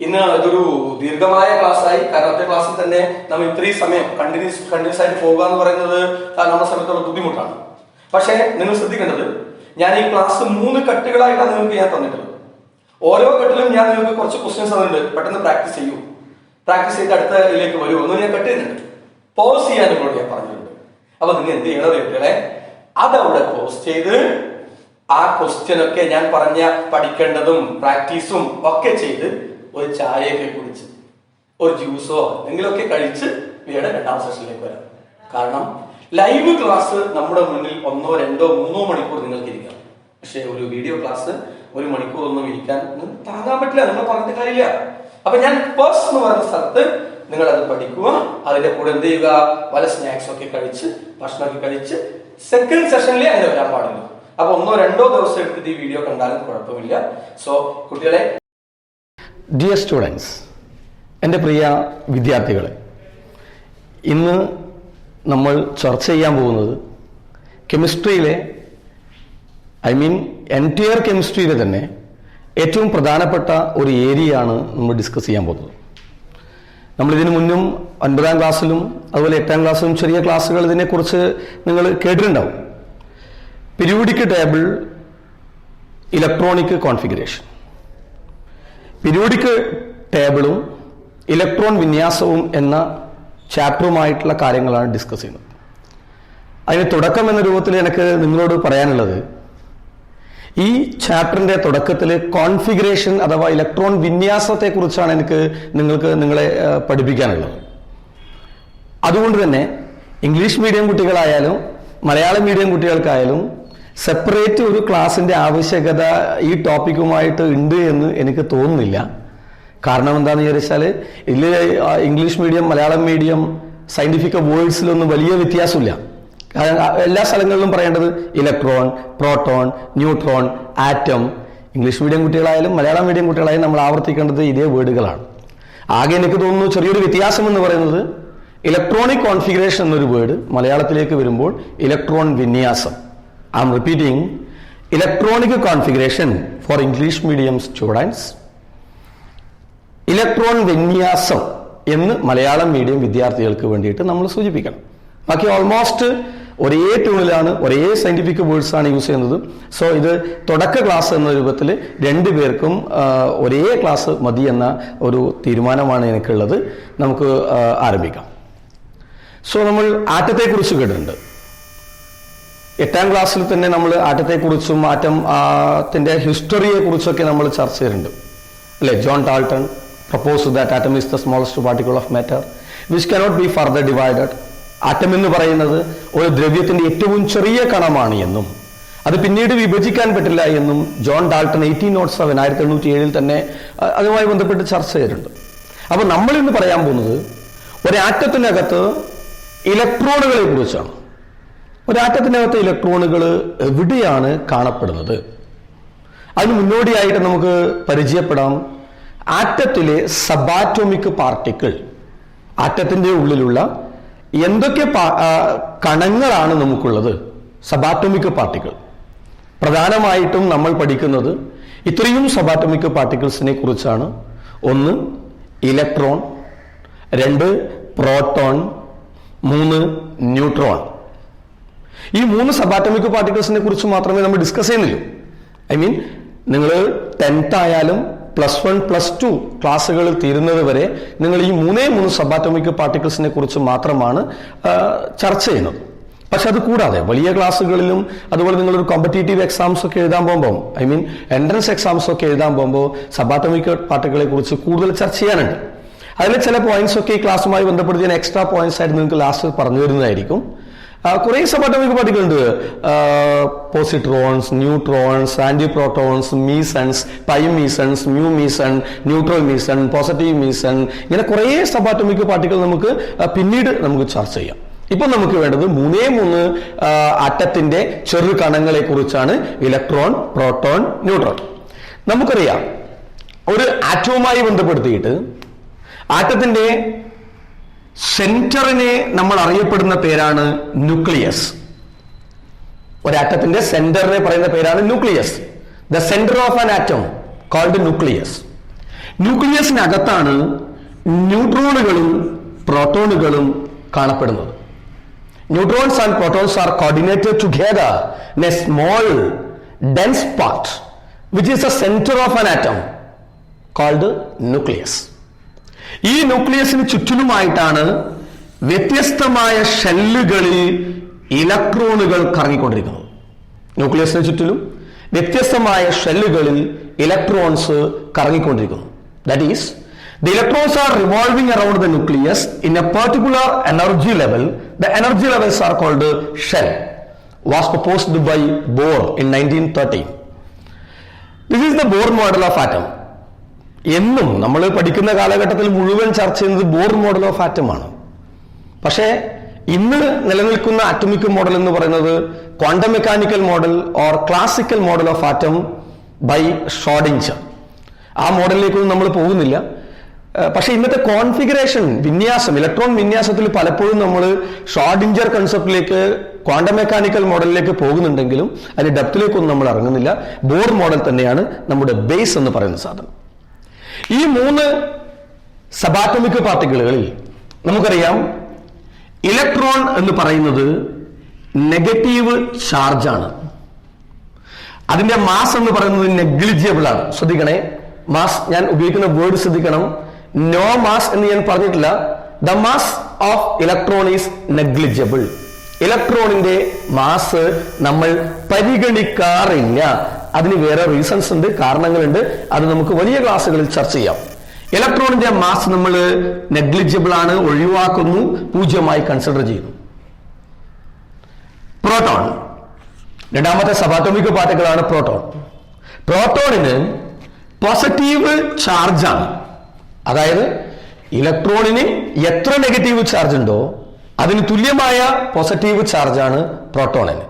ഇന്ന് ഇതൊരു ദീർഘമായ ക്ലാസ്സായി. കാരണം ഒറ്റ ക്ലാസ്സിൽ തന്നെ നമ്മൾ ഇത്രയും സമയം കണ്ടിന്യൂസ് ആയിട്ട് പോകുക എന്ന് പറയുന്നത് നമ്മുടെ സമയത്തുള്ള ബുദ്ധിമുട്ടാണ്. പക്ഷേ നിങ്ങൾ ശ്രദ്ധിക്കേണ്ടത്, ഞാൻ ഈ ക്ലാസ് 3 കട്ടുകളായിട്ടാണ് നിങ്ങൾക്ക് ഞാൻ തന്നിട്ടുള്ളത്. ഓരോ കട്ടിലും ഞാൻ നിങ്ങൾക്ക് കുറച്ച് ക്വസ്റ്റ്യൻസ് തന്നിട്ടുണ്ട്. പെട്ടെന്ന് പ്രാക്ടീസ് ചെയ്യൂ, പ്രാക്ടീസ് ചെയ്ത് അടുത്ത ഇതിലേക്ക് വരൂ എന്ന് ഞാൻ കട്ട് ചെയ്തിട്ടുണ്ട്. പോസ് ചെയ്യാൻ നിങ്ങളോട് ഞാൻ പറഞ്ഞിട്ടുണ്ട്. അപ്പൊ നിങ്ങൾ എന്ത് ചെയ്യണത് കുട്ടികളെ, അതവിടെ പോസ് ചെയ്ത് ആ ക്വസ്റ്റ്യൻ ഒക്കെ ഞാൻ പറഞ്ഞ പഠിക്കേണ്ടതും പ്രാക്ടീസും ഒക്കെ ചെയ്ത് ഒരു ചായയൊക്കെ കുടിച്ച് ഒരു ജ്യൂസോ എന്തെങ്കിലുമൊക്കെ കഴിച്ച് വീട് 2ാം സെഷനിലേക്ക് വരാം. കാരണം ലൈവ് ക്ലാസ് നമ്മുടെ മുന്നിൽ 1, 2, 3 മണിക്കൂർ നിങ്ങൾക്ക് ഇരിക്കാം. പക്ഷെ ഒരു വീഡിയോ ക്ലാസ് 1 മണിക്കൂർ ഒന്നും ഇരിക്കാൻ താങ്ങാൻ പറ്റില്ല. നിങ്ങൾ പറഞ്ഞിട്ട് കാര്യമില്ല. അപ്പൊ ഞാൻ പേഴ്സ് എന്ന് പറയുന്ന സ്ഥലത്ത് നിങ്ങൾ അത് പഠിക്കുക. അതിന്റെ കൂടെ എന്ത് ചെയ്യുക, പല സ്നാക്സ് ഒക്കെ കഴിച്ച് ഭക്ഷണമൊക്കെ കഴിച്ച് സെക്കൻഡ് സെഷനിലേ അങ്ങനെ വരാൻ പാടില്ല. അപ്പൊ 1, 2 ദിവസം എടുത്തിട്ട് ഈ വീഡിയോ കണ്ടാലും കുഴപ്പമില്ല. സോ കുട്ടികളെ, ഡിയർ സ്റ്റുഡൻസ്, എൻ്റെ പ്രിയ വിദ്യാർത്ഥികളെ, ഇന്ന് നമ്മൾ ചർച്ച ചെയ്യാൻ പോകുന്നത് കെമിസ്ട്രിയിലെ എൻറ്റയർ കെമിസ്ട്രിയിലെ തന്നെ ഏറ്റവും പ്രധാനപ്പെട്ട ഒരു ഏരിയയാണ് നമ്മൾ ഡിസ്കസ് ചെയ്യാൻ പോകുന്നത്. നമ്മളിതിനു മുന്നും 9ാം ക്ലാസ്സിലും അതുപോലെ 8ാം ക്ലാസ്സിലും ചെറിയ ക്ലാസ്സുകൾ ഇതിനെക്കുറിച്ച് നിങ്ങൾ കേട്ടിട്ടുണ്ടാവും. Periodic table, electronic configuration. Periodic ടേബിളും ഇലക്ട്രോൺ വിന്യാസവും എന്ന ചാപ്റ്ററുമായിട്ടുള്ള കാര്യങ്ങളാണ് ഡിസ്കസ് ചെയ്യുന്നത്. അതിന് തുടക്കം എന്ന രൂപത്തിൽ എനിക്ക് നിങ്ങളോട് പറയാനുള്ളത്, ഈ ചാപ്റ്ററിന്റെ തുടക്കത്തിൽ കോൺഫിഗറേഷൻ അഥവാ ഇലക്ട്രോൺ വിന്യാസത്തെക്കുറിച്ചാണ് നിങ്ങളെ പഠിപ്പിക്കാനുള്ളത്. അതുകൊണ്ട് തന്നെ ഇംഗ്ലീഷ് മീഡിയം കുട്ടികളായാലും മലയാളം മീഡിയം കുട്ടികൾക്കായാലും സെപ്പറേറ്റ് ഒരു ക്ലാസിന്റെ ആവശ്യകത ഈ ടോപ്പിക്കുമായിട്ട് ഉണ്ട് എന്ന് എനിക്ക് തോന്നുന്നില്ല. കാരണം എന്താണെന്ന് വിചാരിച്ചാൽ ഇതിൽ English medium Malayalam medium scientific വേർഡ്സിലൊന്നും വലിയ വ്യത്യാസമില്ല. എല്ലാ സ്ഥലങ്ങളിലും പറയേണ്ടത് electron, proton, neutron, atom. English medium കുട്ടികളായാലും മലയാളം മീഡിയം കുട്ടികളായാലും നമ്മൾ ആവർത്തിക്കേണ്ടത് ഇതേ വേർഡുകളാണ്. ആകെ എനിക്ക് തോന്നുന്നു ചെറിയൊരു വ്യത്യാസം എന്ന് പറയുന്നത് ഇലക്ട്രോണിക് കോൺഫിഗറേഷൻ എന്നൊരു വേർഡ് മലയാളത്തിലേക്ക് വരുമ്പോൾ ഇലക്ട്രോൺ വിന്യാസം. I am repeating, electronic configuration for English medium students, electron വിന്യാസം എന്ന് മലയാളം മീഡിയം വിദ്യാർത്ഥികൾക്ക് വേണ്ടിയിട്ട് നമ്മൾ സൂചിപ്പിക്കണം. ബാക്കി ഓൾമോസ്റ്റ് ഒരേ ട്യൂണിലാണ്, ഒരേ സയന്റിഫിക് വേർഡ്സ് ആണ് യൂസ് ചെയ്യുന്നത്. സോ ഇത് തുടക്ക ക്ലാസ് എന്ന രൂപത്തിൽ 2 പേർക്കും ഒരേ ക്ലാസ് മതി എന്ന ഒരു തീരുമാനമാണ് എനിക്കുള്ളത്. നമുക്ക് ആരംഭിക്കാം. സോ നമ്മൾ ആറ്റത്തെക്കുറിച്ച് കേട്ടിട്ടുണ്ട്. 8ാം ക്ലാസ്സിൽ തന്നെ നമ്മൾ ആറ്റത്തെക്കുറിച്ചും ആറ്റത്തിന്റെ ഹിസ്റ്ററിയെ കുറിച്ചൊക്കെ നമ്മൾ ചർച്ച ചെയ്തിട്ടുണ്ട്, അല്ലെ? John Dalton proposed that atom is the smallest particle of matter which cannot be further divided. Atom എന്ന് പറയുന്നത് ഒരു ദ്രവ്യത്തിന്റെ ഏറ്റവും ചെറിയ കണമാണ് എന്നും അത് പിന്നീട് വിഭജിക്കാൻ പറ്റില്ല എന്നും ജോൺ ഡാൾട്ടൺ 1807 തന്നെ അതുമായി ബന്ധപ്പെട്ട് ചർച്ച ചെയ്തിട്ടുണ്ട്. അപ്പൊ നമ്മൾ ഇന്ന് പറയാൻ പോകുന്നത് ഒരു ആറ്റത്തിനകത്ത് ഇലക്ട്രോണുകളെ കുറിച്ചാണ്. ഒരു ആറ്റത്തിനകത്ത് ഇലക്ട്രോണുകൾ എവിടെയാണ് കാണപ്പെടുന്നത്? അതിന് മുന്നോടിയായിട്ട് നമുക്ക് പരിചയപ്പെടാം ആറ്റത്തിലെ സബാറ്റോമിക് പാർട്ടിക്കിൾ. ആറ്റത്തിന്റെ ഉള്ളിലുള്ള എന്തൊക്കെ കണങ്ങളാണ് നമുക്കുള്ളത്? Subatomic particle. പ്രധാനമായിട്ടും നമ്മൾ പഠിക്കുന്നത് ഇത്രയും സബാറ്റോമിക് പാർട്ടിക്കിൾസിനെ കുറിച്ചാണ്. 1 ഇലക്ട്രോൺ, 2 പ്രോട്ടോൺ, 3 ന്യൂട്രോൺ. ഈ 3 സബാറ്റോമിക് പാർട്ടിക്കിൾസിനെ കുറിച്ച് മാത്രമേ നമ്മൾ ഡിസ്കസ് ചെയ്യുന്നുള്ളൂ. നിങ്ങൾ 10th ആയാലും +1, +2 ക്ലാസ്സുകളിൽ തീരുന്നത് വരെ നിങ്ങൾ ഈ 3 സബാറ്റോമിക് പാർട്ടിക്കിൾസിനെ കുറിച്ച് മാത്രമാണ് ചർച്ച ചെയ്യുന്നത്. പക്ഷെ അത് കൂടാതെ വലിയ ക്ലാസ്സുകളിലും അതുപോലെ നിങ്ങളൊരു കോമ്പറ്റേറ്റീവ് എക്സാംസ് ഒക്കെ എഴുതാൻ പോകുമ്പോൾ എൻട്രൻസ് എക്സാംസ് ഒക്കെ എഴുതാൻ പോകുമ്പോൾ സബാറ്റോമിക് പാർട്ടിക്കിളെ കുറിച്ച് കൂടുതൽ ചർച്ച ചെയ്യാനുണ്ട്. അതിൽ ചില പോയിന്റ്സ് ഒക്കെ ഈ ക്ലാസ്സുമായി ബന്ധപ്പെടുത്തി ഞാൻ എക്സ്ട്രാ പോയിന്റ്സ് ആയിട്ട് നിങ്ങൾക്ക് ലാസ്റ്റ് പറഞ്ഞു തരുന്നതായിരിക്കും. കുറേ സബാറ്റോമിക് പാർട്ടിക്കിൾ ഉണ്ട്. Positrons, neutrons, antiprotons, mesons, pi mesons, mu meson, neutral meson, positive meson, ഇങ്ങനെ കുറേ സബാറ്റോമിക് പാർട്ടിക്കിൾ നമുക്ക് പിന്നീട് ചർച്ച ചെയ്യാം. ഇപ്പൊ നമുക്ക് വേണ്ടത് 3 ആറ്റത്തിന്റെ ചെറു കണങ്ങളെ കുറിച്ചാണ്. Electron, proton, neutron. നമുക്കറിയാം ഒരു ആറ്റവുമായി ബന്ധപ്പെടുത്തിയിട്ട് ആറ്റത്തിന്റെ സെന്ററിനെ നമ്മൾ അറിയപ്പെടുന്ന പേരാണ് ന്യൂക്ലിയസ്. ഒരാറ്റത്തിന്റെ സെന്ററിനെ പറയുന്ന പേരാണ് nucleus. The centre of an atom called nucleus. ന്യൂക്ലിയസിനകത്താണ് ന്യൂട്രോണുകളും പ്രോട്ടോണുകളും കാണപ്പെടുന്നത്. Neutrons and protons are coordinated together in a small dense part which is the center of an atom called nucleus. ഈ ന്യൂക്ലിയസിന് ചുറ്റിലുമായിട്ടാണ് വ്യത്യസ്തമായ ഷെല്ലുകളിൽ ഇലക്ട്രോണുകൾ കറങ്ങിക്കൊണ്ടിരിക്കുന്നത്. ന്യൂക്ലിയസിന് ചുറ്റിലും വ്യത്യസ്തമായ ഷെല്ലുകളിൽ ഇലക്ട്രോൺസ് കറങ്ങിക്കൊണ്ടിരിക്കുന്നു. That is, the electrons are revolving around the nucleus in a particular energy level. The energy levels are called shell. Was proposed by Bohr in 1913. This is the Bohr model of atom. എന്നും നമ്മൾ പഠിക്കുന്ന കാലഘട്ടത്തിൽ മുഴുവൻ ചർച്ച ചെയ്യുന്നത് Bohr model of atom ആണ്. പക്ഷേ ഇന്ന് നിലനിൽക്കുന്ന ആറ്റമിക് മോഡൽ എന്ന് പറയുന്നത് quantum mechanical model or classical model of atom by Schrodinger. ആ മോഡലിലേക്കൊന്നും നമ്മൾ പോകുന്നില്ല. പക്ഷെ ഇന്നത്തെ കോൺഫിഗറേഷൻ വിന്യാസം, ഇലക്ട്രോൺ വിന്യാസത്തിൽ പലപ്പോഴും നമ്മൾ ഷ്രോഡിംഗർ കൺസെപ്റ്റിലേക്ക്, ക്വാണ്ടം മെക്കാനിക്കൽ മോഡലിലേക്ക് പോകുന്നുണ്ടെങ്കിലും അതിന്റെ ഡെപ്തിലേക്കൊന്നും നമ്മൾ ഇറങ്ങുന്നില്ല. ബോർ മോഡൽ തന്നെയാണ് നമ്മുടെ ബേസ് എന്ന് പറയുന്ന സാധനം. ഈ 3 സബാറ്റോമിക് പാർട്ടിക്കിളുകളിൽ നമുക്കറിയാം ഇലക്ട്രോൺ എന്ന് പറയുന്നത് നെഗറ്റീവ് ചാർജാണ്. അതിന്റെ മാസ് എന്ന് പറയുന്നത് നെഗ്ലിജിബിൾ ആണ്. ശ്രദ്ധിക്കണേ, മാസ് ഞാൻ ഉപയോഗിക്കുന്ന വേർഡ് ശ്രദ്ധിക്കണം. നോ മാസ് എന്ന് ഞാൻ പറഞ്ഞിട്ടില്ല. The mass of electron is negligible. ഇലക്ട്രോണിന്റെ മാസ് നമ്മൾ പരിഗണിക്കാറില്ല. അതിന് വേറെ റീസൺസ് ഉണ്ട്, കാരണങ്ങളുണ്ട്. അത് നമുക്ക് വലിയ ക്ലാസ്സുകളിൽ ചർച്ച ചെയ്യാം. ഇലക്ട്രോണിന്റെ മാസ് നമ്മൾ നെഗ്ലിജിബിൾ ആണ്, ഒഴിവാക്കുന്നു, 0 കൺസിഡർ ചെയ്യുന്നു. പ്രോട്ടോൺ, രണ്ടാമത്തെ സബാറ്റോമിക് പാർട്ടിക്കിളാണ് പ്രോട്ടോൺ. പ്രോട്ടോണിന് പോസിറ്റീവ് ചാർജാണ്. അതായത് ഇലക്ട്രോണിന് എത്ര നെഗറ്റീവ് ചാർജ് ഉണ്ടോ അതിന് തുല്യമായ പോസിറ്റീവ് ചാർജാണ് പ്രോട്ടോണിന്.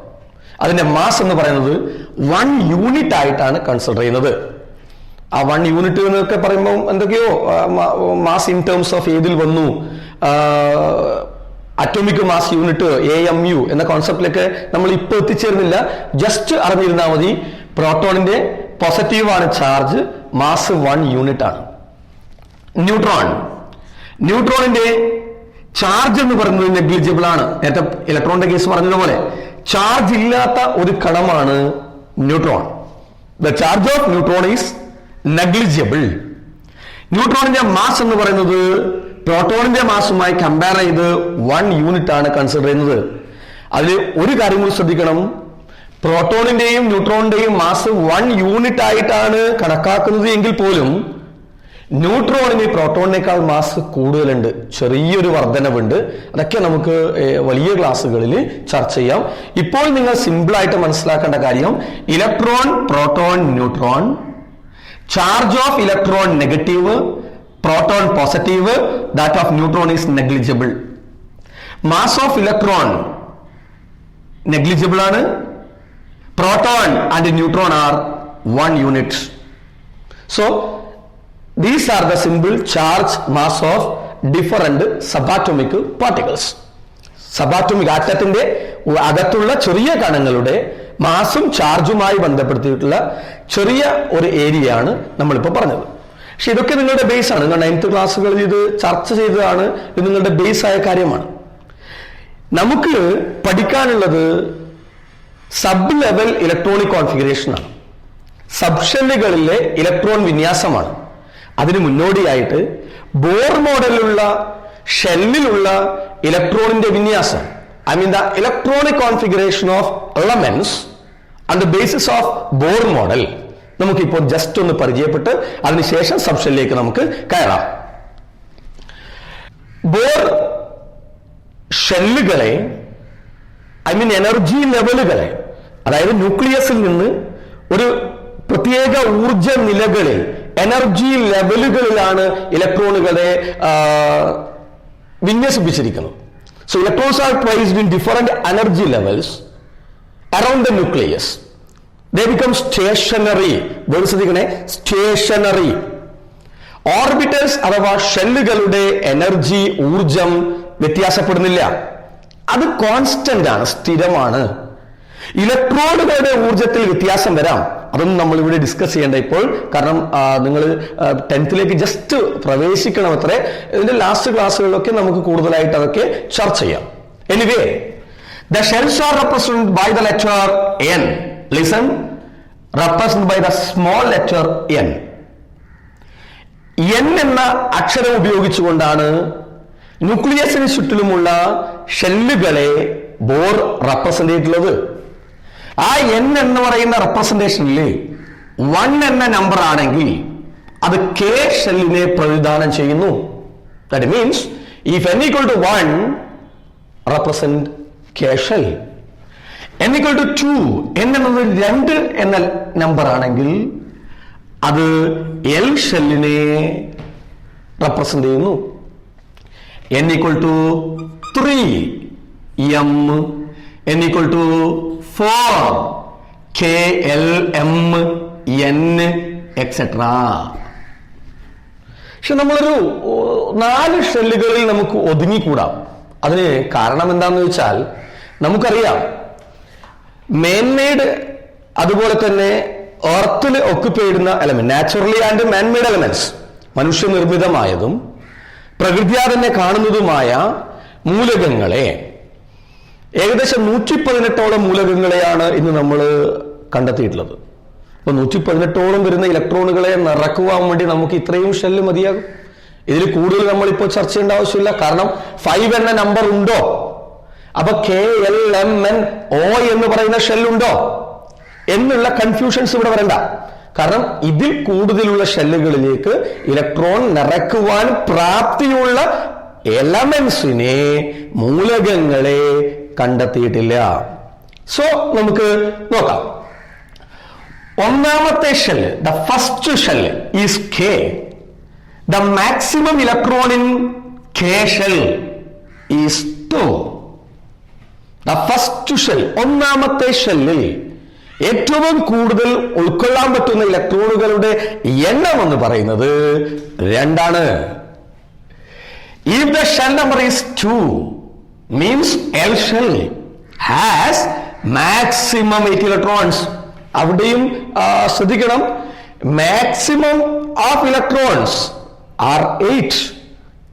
അതിന്റെ മാസ് എന്ന് പറയുന്നത് 1 യൂണിറ്റ് ആയിട്ടാണ് കൺസിഡർ ചെയ്യുന്നത്. ആ 1 യൂണിറ്റ് എന്നൊക്കെ പറയുമ്പോൾ എന്തൊക്കെയോ മാസ് ഇൻ ടേംസ് ഓഫ് ഏതിൽ വന്നു, അറ്റോമിക് മാസ് യൂണിറ്റ് AMU എന്ന കോൺസെപ്റ്റിലേക്ക് നമ്മൾ ഇപ്പോൾ എത്തിച്ചേരുന്നില്ല. ജസ്റ്റ് അറിഞ്ഞിരുന്നാൽ മതി, പ്രോട്ടോണിന്റെ പോസിറ്റീവ് ആണ് ചാർജ്, മാസ് 1 യൂണിറ്റ് ആണ്. ന്യൂട്രോൺ, ന്യൂട്രോണിന്റെ ചാർജ് എന്ന് പറയുന്നത് നെഗ്ലിജിബിൾ ആണ്. നേരത്തെ ഇലക്ട്രോണിന്റെ കേസ് പറഞ്ഞതുപോലെ ചാർജ് ഇല്ലാത്ത ഒരു കണമാണ് neutron. The charge of neutron is negligible. ന്യൂട്രോണിന്റെ മാസ് എന്ന് പറയുന്നത് പ്രോട്ടോണിന്റെ മാസുമായി കമ്പയർ ചെയ്ത് 1 യൂണിറ്റ് ആണ് കൺസിഡർ ചെയ്യുന്നത്. അതിൽ ഒരു കാര്യം കൂടി ശ്രദ്ധിക്കണം, പ്രോട്ടോണിന്റെയും ന്യൂട്രോണിന്റെയും മാസ് 1 യൂണിറ്റ് ആയിട്ടാണ് കണക്കാക്കുന്നത് എങ്കിൽ പോലും ന്യൂട്രോണിന് പ്രോട്ടോണിനേക്കാൾ മാസ് കൂടുതലുണ്ട്, ചെറിയൊരു വർധനവുണ്ട്. അതൊക്കെ നമുക്ക് വലിയ ക്ലാസ്സുകളിൽ ചർച്ച ചെയ്യാം. ഇപ്പോൾ നിങ്ങൾ സിമ്പിൾ ആയിട്ട് മനസ്സിലാക്കേണ്ട കാര്യം, electron, proton, neutron, charge of electron negative, proton positive, that of neutron is negligible. Mass of electron negligible ആണ്. Proton and neutron are 1 unit. So these are the simple charge mass of different subatomic particles. Subatomic ആറ്റത്തിന്റെ അകത്തുള്ള ചെറിയ കണങ്ങളുടെ മാസും ചാർജുമായി ബന്ധപ്പെടുത്തിയിട്ടുള്ള ചെറിയ ഒരു ഏരിയയാണ് നമ്മളിപ്പോൾ പറഞ്ഞത്. പക്ഷെ ഇതൊക്കെ നിങ്ങളുടെ ബേസ് ആണ്. നിങ്ങൾ 9th ക്ലാസ്സുകളിൽ ഇത് ചർച്ച ചെയ്തതാണ്. ഇത് നിങ്ങളുടെ ബേസ് ആയ കാര്യമാണ്. നമുക്ക് പഠിക്കാനുള്ളത് സബ് ലെവൽ ഇലക്ട്രോണിക് കോൺഫിഗറേഷൻ ആണ്. സബ് ഷെല്ലുകളിലെ ഇലക്ട്രോൺ വിന്യാസമാണ്. അതിന് മുന്നോടിയായിട്ട് ബോർ മോഡലിലുള്ള ഷെല്ലിലുള്ള ഇലക്ട്രോണിന്റെ വിന്യാസം, I mean the electronic configuration of elements on the basis of Bohr model നമുക്കിപ്പോൾ ജസ്റ്റ് ഒന്ന് പരിചയപ്പെട്ട് അതിനുശേഷം സബ് ഷെല്ലിലേക്ക് നമുക്ക് കയറാം. ബോർ ഷെല്ലുകളെ, ഐ മീൻ എനർജി ലെവലുകളെ, അതായത് ന്യൂക്ലിയസിൽ നിന്ന് ഒരു പ്രത്യേക ഊർജ നിലകളിൽ, എനർജി ലെവലുകളിലാണ് ഇലക്ട്രോണുകളെ വിന്യസിപ്പിച്ചിരിക്കുന്നത്. So electrons are placed in different energy levels around the nucleus. They become stationary. Word ശ്രദ്ധിക്കണേ, സ്റ്റേഷനറി. ഓർബിറ്റൽസ് അഥവാ ഷെല്ലുകളുടെ എനർജി, ഊർജം വ്യത്യാസപ്പെടുന്നില്ല. അത് കോൺസ്റ്റന്റ് ആണ്, സ്ഥിരമാണ്. ഇലക്ട്രോണുകളുടെ ഊർജ്ജത്തിൽ വ്യത്യാസം വരാം. അതൊന്നും നമ്മൾ ഇവിടെ ഡിസ്കസ് ചെയ്യേണ്ട ഇപ്പോൾ, കാരണം നിങ്ങൾ 10th ജസ്റ്റ് പ്രവേശിക്കണം അത്രേ. ഇതിന്റെ ലാസ്റ്റ് ക്ലാസ്സുകളിലൊക്കെ നമുക്ക് കൂടുതലായിട്ട് അതൊക്കെ ചർച്ച ചെയ്യാം. Anyway, the shells are represented by the letter N. Listen, represented by the small letter N. N എന്ന അക്ഷരം ഉപയോഗിച്ചുകൊണ്ടാണ് ന്യൂക്ലിയസിന് ചുറ്റിലുമുള്ള ഷെല്ലുകളെ ബോർ റെപ്രസെന്റ് ചെയ്തിട്ടുള്ളത്. ആ N എന്ന് പറയുന്ന റെപ്രസെന്റേഷനിൽ 1 എന്ന നമ്പർ ആണെങ്കിൽ അത് K ഷെല്ലിനെ പ്രതിനിധാനം ചെയ്യുന്നു. That means if n equal to 1 represent K shell, n equal to 2, n എന്നത് 2 എന്ന നമ്പർ ആണെങ്കിൽ അത് L ഷെല്ലിനെ റെപ്രസെന്റ് ചെയ്യുന്നു. n equal to 3, M, n equal to 4, K, L, M, N, etc. പക്ഷെ നമ്മളൊരു 4 ഷെല്ലുകളിൽ നമുക്ക് ഒതുങ്ങിക്കൂടാം. അതിന് കാരണം എന്താണെന്ന് വെച്ചാൽ, നമുക്കറിയാം മേൻമെയ്ഡ് അതുപോലെ തന്നെ എർത്തിൽ ഒക്കുപ്പൈ ചെയ്യുന്ന element, naturally and manmade elements, മനുഷ്യനിർമ്മിതമായതും പ്രകൃതിയാ തന്നെ കാണുന്നതുമായ മൂലകങ്ങളെ, ഏകദേശം 118ഓളം മൂലകങ്ങളെയാണ് ഇന്ന് നമ്മൾ കണ്ടെത്തിയിട്ടുള്ളത്. അപ്പൊ 118ഓളം വരുന്ന ഇലക്ട്രോണുകളെ നിറക്കുവാൻ വേണ്ടി നമുക്ക് ഇത്രയും ഷെല്ല് മതിയാകും. ഇതിൽ കൂടുതൽ നമ്മളിപ്പോൾ ചർച്ച ചെയ്യേണ്ട ആവശ്യമില്ല. കാരണം 5 എന്ന നമ്പർ ഉണ്ടോ? അപ്പൊ KLMNO എന്ന് പറയുന്ന ഷെല്ലുണ്ടോ എന്നുള്ള കൺഫ്യൂഷൻസ് ഇവിടെ വരണ്ട. കാരണം ഇതിൽ കൂടുതലുള്ള ഷെല്ലുകളിലേക്ക് ഇലക്ട്രോൺ നിറക്കുവാൻ പ്രാപ്തിയുള്ള എലമെന്റ്സിനെ, മൂലകങ്ങളെ കണ്ടെത്തിയിട്ടില്ല. സോ നമുക്ക് നോക്കാം. ഒന്നാമത്തെ shell, the first shell is K. The maximum electron in K shell is 2. The first shell, ഒന്നാമത്തെ ഷെല്ലിൽ ഏറ്റവും കൂടുതൽ ഉൾക്കൊള്ളാൻ പറ്റുന്ന ഇലക്ട്രോണുകളുടെ എണ്ണം എന്ന് പറയുന്നത് 2 ആണ്. If the shell number is 2, means L shell has maximum 8 electrons. അവിടെയും ശ്രദ്ധിക്കണം, maximum of electrons are 8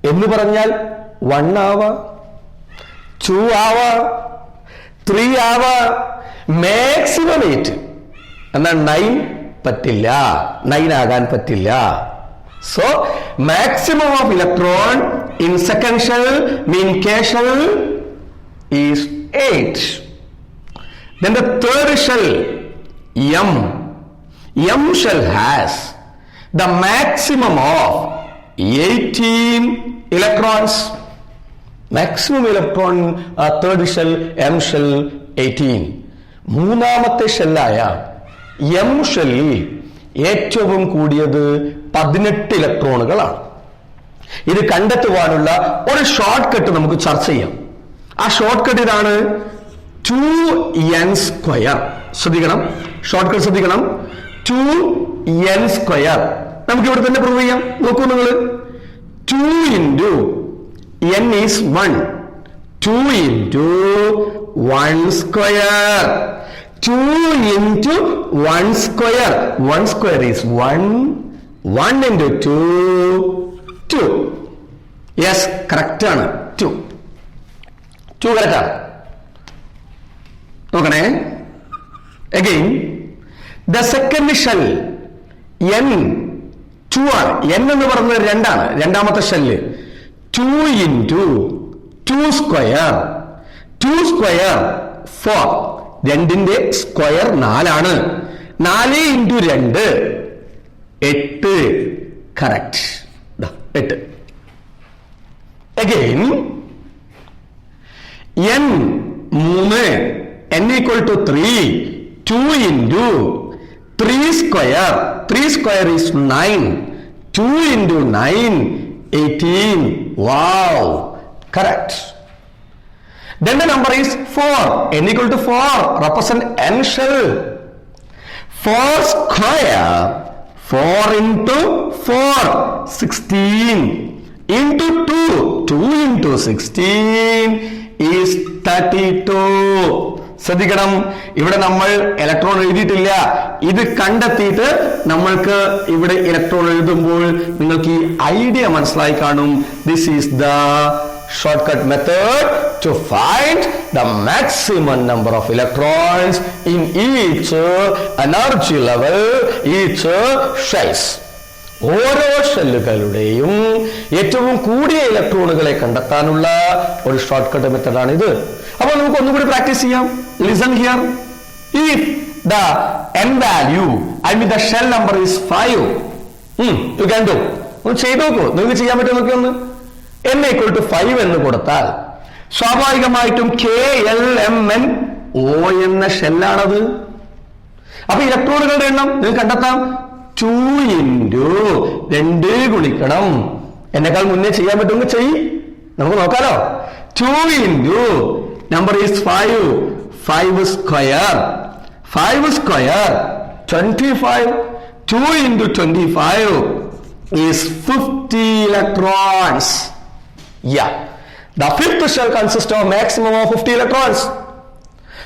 എന്ന് പറഞ്ഞാൽ 1 ആവാം, 2 ആവാം, 3 ആവാം, മാക്സിമം 8. എന്നാൽ 9 പറ്റില്ല, 9 ആകാൻ പറ്റില്ല. So maximum of electron in second shell mean K shell is 8. Then the third shell, M shell has the maximum of 18 electrons. Maximum electron third shell, M shell 18. മൂന്നാമത്തെ ഷെല്ലായ M ഷെല്ലിൽ ഏറ്റവും കൂടിയത് 18 ഇലക്ട്രോണുകളാണ്. ഇത് കണ്ടെത്തുവാനുള്ള ഒരു ഷോർട്ട് കട്ട് നമുക്ക് ചർച്ച ചെയ്യാം. ആ ഷോർട്ട് കട്ട് ഇതാണ്, 2n². ശ്രദ്ധിക്കണം, ഷോർട്ട് കട്ട് ശ്രദ്ധിക്കണം. 2n². നമുക്ക് ഇവിടെ തന്നെ പ്രൂവ് ചെയ്യാം. നോക്കൂ നിങ്ങൾ, 2 into n is 1, 2 into 1 square, 2 into 1 square, 1 square is 1, 1 into 2, 2. Yes, correct ആണ്. 2 കറക്റ്റ് ആണ്. നോക്കണേ, again the second shell n 2 ആണ്. n എന്ന് പറയുന്നത് 2 ആണ്. രണ്ടാമത്തെ ഷെല്ല് 2 into 2 square, 2 square 4. 2ന്റെ സ്ക്വയർ 4 ആണ്. 4 into 2 8. Correct, 8. Again n 3, n equal to 3, 2 into 3 square, 3 square is 9, 2 into 9, 18. Wow, correct. Then the number is 4, n equal to 4, represent n shell. 4 square, 4 into 4, 16, into 2, 2 into 16 is 32. ശ്രദ്ധിക്കണം, ഇവിടെ നമ്മൾ electron എഴുതിയിട്ടില്ല. ഇത് കണ്ടെത്തിയിട്ട് നമ്മൾക്ക് ഇവിടെ electron എഴുതുമ്പോൾ നിങ്ങൾക്ക് ഈ ഐഡിയ മനസ്സിലായി കാണും. This is the shortcut method to find the maximum number of electrons in each energy level, each shells. ഓരോ ഷെല്ലുകളുടെയും ഏറ്റവും കൂടിയ ഇലക്ട്രോണുകളെ കണ്ടെത്താനുള്ള ഒരു ഷോർട്ട് കട്ട് മെത്തഡാണ് ഇത്. അപ്പോൾ നമുക്ക് ഒന്നുകൂടി പ്രാക്ടീസ് ചെയ്യാം. Listen here. If the n value, I mean the shell number is 5, you can do. ഒന്ന് ചെയ്ത് നോക്കൂ, നിങ്ങൾക്ക് ചെയ്യാൻ പറ്റും നോക്കി. ഒന്ന് n = 5 എന്ന് കൊടുത്താൽ സ്വാഭാവികമായിട്ടും KLMN O എന്ന ഷെല്ലാണത്. അപ്പൊ ഇലക്ട്രോണുകളുടെ എണ്ണം നിങ്ങൾക്ക് കണ്ടെത്താം. 2 × 2 ഗുണിക്കണം. എന്നെക്കാൾ മുന്നേ ചെയ്യാൻ പറ്റുമെങ്കിൽ ചെയ്യ്, നമുക്ക് നോക്കാലോ. 2 × number is 5, 5 square, 5 square 25. 2 × 25 is 50 electrons. Yeah, the fifth shell consists of maximum of 50 electrons.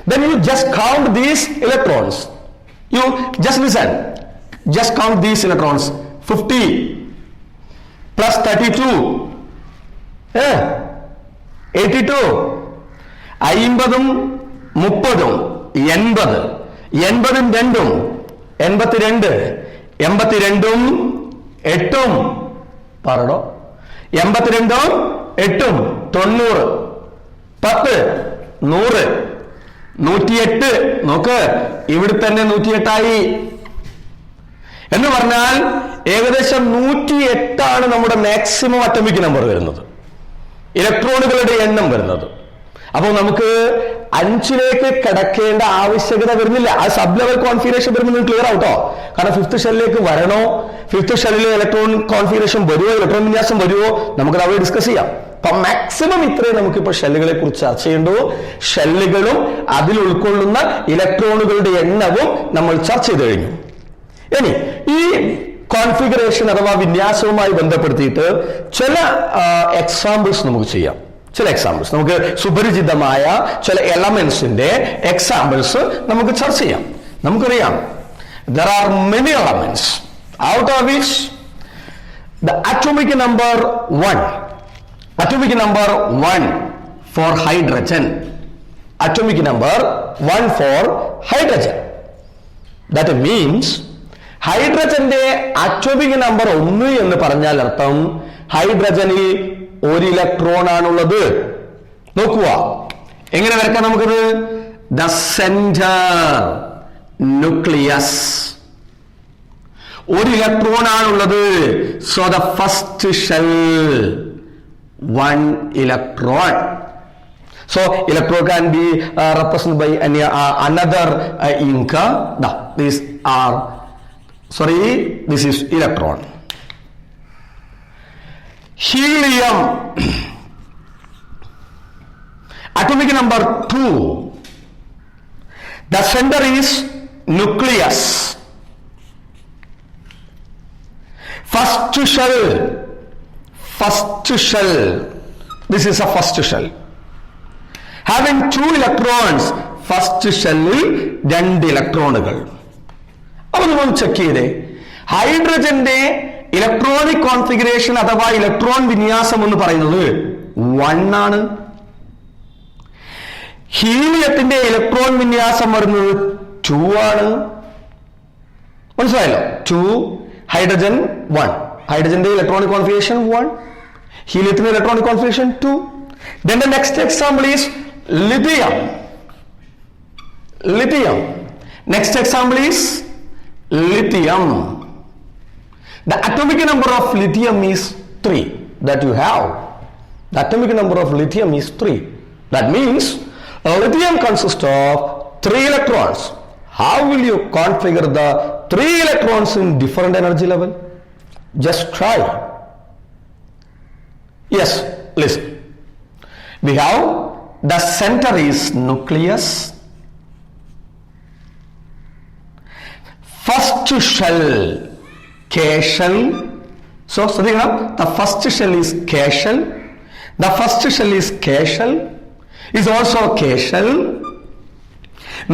Then you just count these electrons. You just listen. Just count these electrons. 50 plus 32, 82. 50ഉം 30ഉം 80. 80ഉം 2ഉം 82. 82ഉം 8ഉം പറടോ. 82ഉം 8ഉം 90. 10 100. 108. നോക്ക്, ഇവിടെ തന്നെ 108 ആയി. എന്ന് പറഞ്ഞാൽ ഏകദേശം 108 നമ്മുടെ മാക്സിമം അറ്റോമിക് നമ്പർ വരുന്നത്, ഇലക്ട്രോണുകളുടെ എണ്ണം വരുന്നത്. അപ്പോൾ നമുക്ക് 5ലേക്ക് കടക്കേണ്ട ആവശ്യകത വരുന്നില്ല. ആ സബ് ലെവൽ കോൺഫിഗറേഷൻ വരുമ്പോൾ ക്ലിയർ ആവട്ടോ. കാരണം 5th ഷെല്ലിലേക്ക് വരണോ, 5th ഷെല്ലിൽ ഇലക്ട്രോൺ കോൺഫിഗറേഷൻ വരുമോ, ഇലക്ട്രോൺ വിന്യാസം വരുമോ, നമുക്ക് അവിടെ ഡിസ്കസ് ചെയ്യാം. അപ്പൊ മാക്സിമം ഇത്രയും നമുക്കിപ്പോ ഷെല്ലുകളെ കുറിച്ച് ചർച്ച ചെയ്യേണ്ടു. ഷെല്ലുകളും അതിൽ ഉൾക്കൊള്ളുന്ന ഇലക്ട്രോണുകളുടെ എണ്ണവും നമ്മൾ ചർച്ച ചെയ്ത് കഴിഞ്ഞു. ഇനി ഈ കോൺഫിഗറേഷൻ അഥവാ വിന്യാസവുമായി ബന്ധപ്പെടുത്തിയിട്ട് ചില എക്സാമ്പിൾസ് നമുക്ക് ചെയ്യാം. ചില എക്സാമ്പിൾസ് നമുക്ക് സുപരിചിതമായ ചില എലമെന്റ്സിന്റെ എക്സാമ്പിൾസ് നമുക്ക് ചർച്ച ചെയ്യാം. നമുക്കറിയാം, there are many elements, out of which the atomic number 1 for hydrogen, atomic number 1 for hydrogen. That means ഹൈഡ്രജന്റെ അറ്റോമിക് നമ്പർ 1 എന്ന് പറഞ്ഞാൽ അർത്ഥം ഹൈഡ്രജനിൽ 1 ഇലക്ട്രോൺ ആണുള്ളത്. നോക്കുക, എങ്ങനെ വരയ്ക്കാം നമുക്കത്? ദ സെന്റർ ന്യൂക്ലിയസ് 1 ഇലക്ട്രോൺ ആണുള്ളത്. So the first shell 1 electron. So electron can be represented by another ink. This is electron. Helium, atomic number 2. The center is nucleus. First shell. This is a first shell. Having 2 electrons, first shellil 2 ഇലക്ട്രോണുകൾ. അപ്പൊ നമ്മൾ check ചെയ്തേ, ഹൈഡ്രജന്റെ electronic configuration അഥവാ electron വിന്യാസം എന്ന് പറയുന്നത് 1 ആണ്. ഹീലിയത്തിന്റെ electron വിന്യാസം വരുന്നത് 2 ആണ്. മനസ്സിലായല്ലോ? 2, ഹൈഡ്രജൻ 1. ഹൈഡ്രജന്റെ ഇലക്ട്രോണിക് കോൺഫിഗറേഷൻ 1, ഹീലിയത്തിന്റെ electronic configuration 2. Then the next example is lithium. Next example is lithium. The atomic number of lithium is 3 that you have. The atomic number of lithium is 3. That means lithium consists of 3 electrons. How will you configure the 3 electrons in different energy level? Just try. Yes, listen. We have the center is nucleus. First shell, K shell. So, the first shell is K shell. The first shell is K shell. Is also K shell.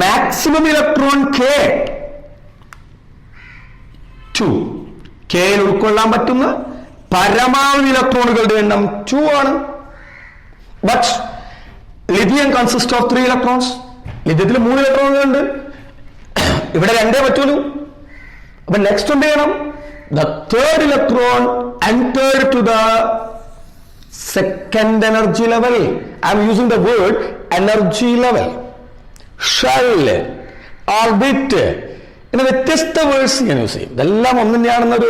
Maximum electron K 2. കെയിൽ ഉൾക്കൊള്ളാൻ പറ്റുന്ന പരമാവധി ഇലക്ട്രോണുകളുടെ എണ്ണം 2 ആണ്. But lithium consist of 3 electrons. ലിഥിയത്തിൽ 3 ഇലക്ട്രോണുകൾ ഉണ്ട്. ഇവിടെ 2 പറ്റുള്ളൂ. അപ്പൊ നെക്സ്റ്റ് എന്ത് ചെയ്യണം? The third electron entered to the second energy level. I am using the word energy level. Shell, orbit. ഇങ്ങനെ വ്യത്യസ്ത വേർഡ്സ് ഞാൻ യൂസ് ചെയ്യും. ഇതെല്ലാം ഒന്നും തന്നെയാണെന്നൊരു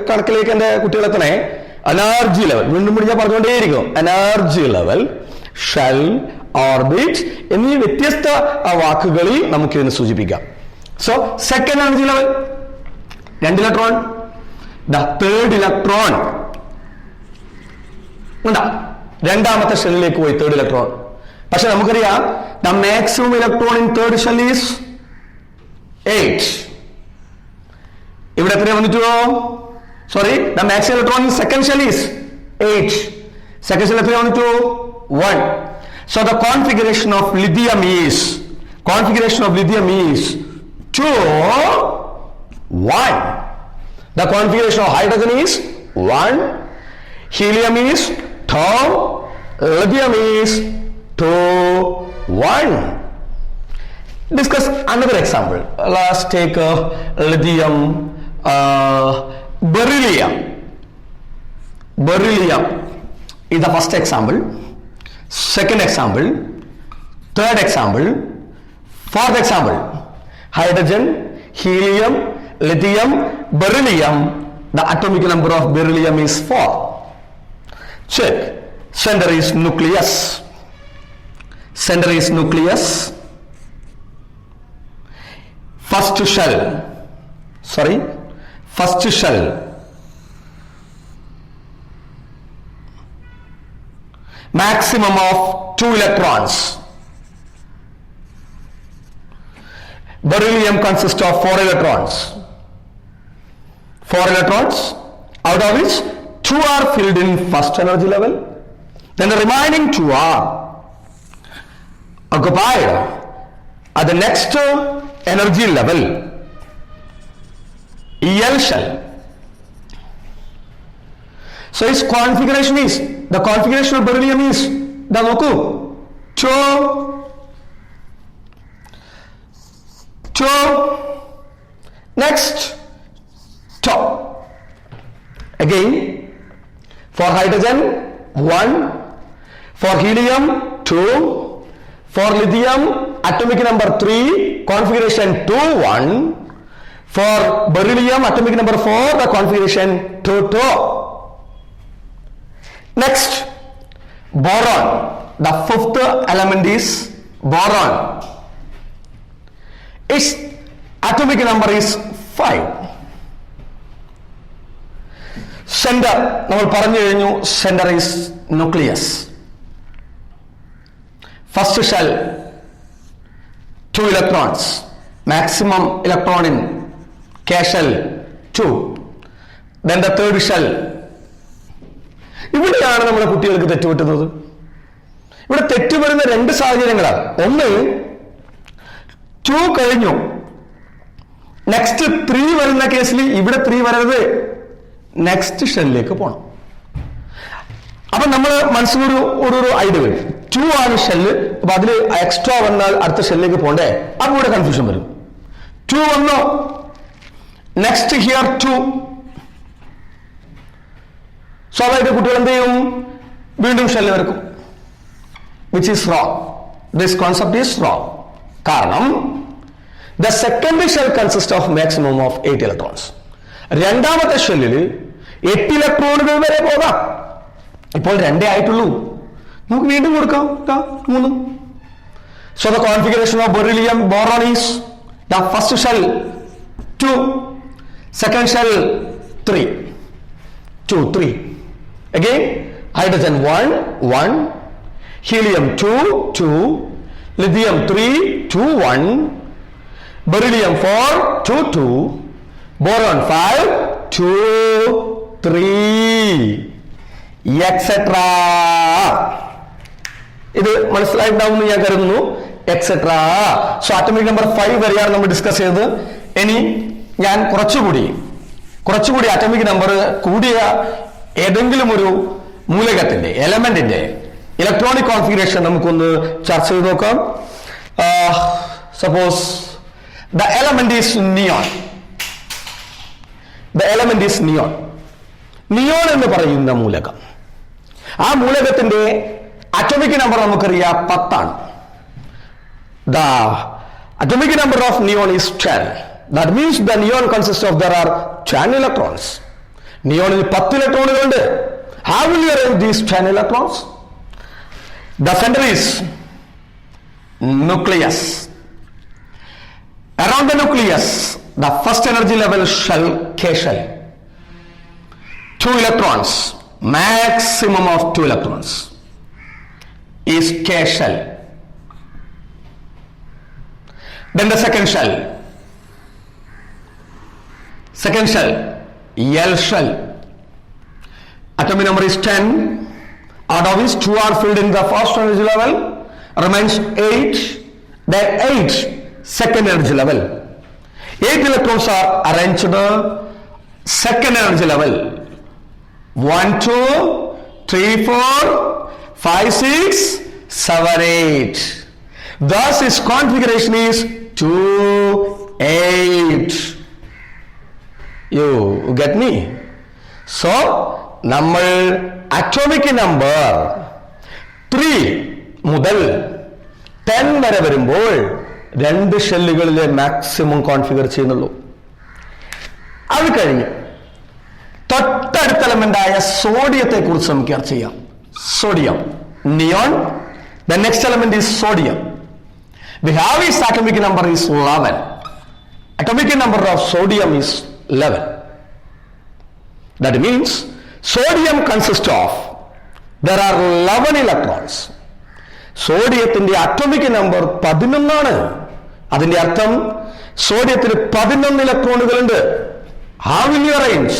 കണക്കിലേക്ക് എന്റെ കുട്ടികളെത്തണേ. എനർജി ലെവൽ, വീണ്ടും ഞാൻ പറഞ്ഞുകൊണ്ടേയിരിക്കും. എനർജി ലെവൽ, ഷെൽ, ഓർബിറ്റ് എന്നീ വ്യത്യസ്ത വാക്കുകളിൽ നമുക്ക് ഇതിനെ സൂചിപ്പിക്കാം. So second energy level 2 electron. The third electron ഉണ്ടാ രണ്ടാമത്തെ ഷെല്ലിലേക്ക് പോയി. Third electron. പക്ഷെ നമുക്കറിയാം the maximum electron in third shell is 8. ഇവിടെ എത്രയാ വന്നിട്ടോ? Sorry, the maximum electron in second shell is 8. Second shell എത്രയാ വന്നിട്ടോ? 1. So the configuration of lithium is 2 1. The configuration of hydrogen is 1. Helium is 2. Lithium is 2 1. Discuss another example. Let's take lithium, beryllium. Beryllium is the first example. Second example. Third example. Fourth example. Hydrogen, helium, lithium, beryllium. The atomic number of beryllium is 4. Check. Center is nucleus. Center is nucleus. First shell. Sorry. First shell. Maximum of 2 electrons. Beryllium consists of 4 electrons. 4 electrons, out of which 2 are filled in first energy level. Then the remaining 2 are occupied at the next energy level, EL shell. So its configuration is, the configuration of beryllium is, the loku, 2. Next, top. Again, for hydrogen 1, for helium 2, for lithium atomic number 3, configuration 2 1, for beryllium atomic number 4, the configuration 2 2. Next, boron. The fifth element is boron. Its atomic number is 5. Center, നമ്മൾ പറഞ്ഞു കഴിഞ്ഞു, center is nucleus. First shell 2 electrons, maximum electron in K shell 2. Then the third shell. ഇവിടെയാണ് നമ്മുടെ കുട്ടികൾക്ക് തെറ്റുപറ്റുന്നത്. ഇവിടെ തെറ്റുവരുന്ന 2 സാഹചര്യങ്ങളാണ്. ഒന്ന്, 2 കഴിഞ്ഞു, നെക്സ്റ്റ് 3 വരുന്ന കേസിൽ ഇവിടെ 3 വരരുത്, നെക്സ്റ്റ് ഷെല്ലിലേക്ക് പോകണം. അപ്പൊ നമ്മൾ മനസ്സിലൊരു ഒരു ഐഡിയ വരും. 2 ആണ് ഷെല്ല്, അപ്പൊ അതിൽ എക്സ്ട്രാ വന്നാൽ അടുത്ത ഷെല്ലിലേക്ക് പോകണ്ടേ, അപ്പൊ ഇവിടെ കൺഫ്യൂഷൻ വരും. 2 വന്നോ, നെക്സ്റ്റ് ഹിയർ 2. സ്വാഭാവിക കുട്ടികൾ എന്ത് ചെയ്യും? വീണ്ടും ഷെല്ല് വരക്കും. Which is wrong. This concept is wrong. കാരണം the second shell consist of maximum of 8 electrons. രണ്ടാമത്തെ ഷെല്ലിൽ 8 ഇലക്ട്രോണുകൾ വരെ പോകാം. ഇപ്പോൾ 2 ആയിട്ടുള്ളൂ, നമുക്ക് വീണ്ടും കൊടുക്കാം 3. So the configuration of beryllium boron is the first shell 2, second shell 3, 2 3. Again, hydrogen 1 1, helium 2 2, lithium 3 2 1, beryllium 4 2 2, boron 5 2 3, etc. ഇത് മനസ്സിലായിട്ടുണ്ടാവുമെന്ന് ഞാൻ കരുതുന്നു. എക്സെട്ര. സോ ആറ്റോമിക് നമ്പർ 5 വരെയാണ് നമ്മൾ ഡിസ്കസ് ചെയ്തത്. ഇനി ഞാൻ കുറച്ചുകൂടി ആറ്റോമിക് നമ്പർ കൂടിയ ഏതെങ്കിലും ഒരു മൂലകത്തിന്റെ എലമെന്റിന്റെ ഇലക്ട്രോണിക് കോൺഫിഗറേഷൻ നമുക്കൊന്ന് ചർച്ച ചെയ്ത് നോക്കാം. Suppose the element is neon. Neon എന്ന് പറയുന്ന മൂലകം, ആ മൂലകത്തിന്റെ അറ്റോമിക് നമ്പർ നമുക്കറിയാം 10 ആണ്. The atomic number of neon is 10. That means the neon consists of there are 10 electrons. നിയോണിൽ 10 ഇലക്ട്രോണുകളുണ്ട്. How will you arrange these 10 electrons? The center is nucleus. Around the nucleus, the first energy level shell, K shell. 2 electrons, maximum of 2 electrons is K shell. Then the second shell, L shell. Atomic number is 10. Out of which 2 are filled in the first energy level, remains 8. Then 8 second energy level. 8 electrons are arranged in the second energy level. 1, 2, 3, 4, 5, 6, 7, 8. Thus its configuration is 2, 8. You get me? So നമ്മൾ atomic number 3 മുതൽ 10 വരെ വരുമ്പോൾ 2 ഷെല്ലുകളിലെ maximum configure ചെയ്യുന്നുള്ളൂ. അത് കഴിഞ്ഞ് തൊട്ടടുത്ത എലമെന്റായ സോഡിയത്തെ കുറിച്ച് നമുക്ക് ചർച്ച ചെയ്യാം. Sodium, neon. The next element is sodium. We have its atomic number is 11. Atomic number of sodium is 11. That means sodium consists of, there are 11 electrons. സോഡിയത്തിന്റെ അറ്റോമിക് നമ്പർ 11 ആണ്. അതിന്റെ അർത്ഥം സോഡിയത്തിന് 11 ഇലക്ട്രോണുകളുണ്ട്. How will you arrange?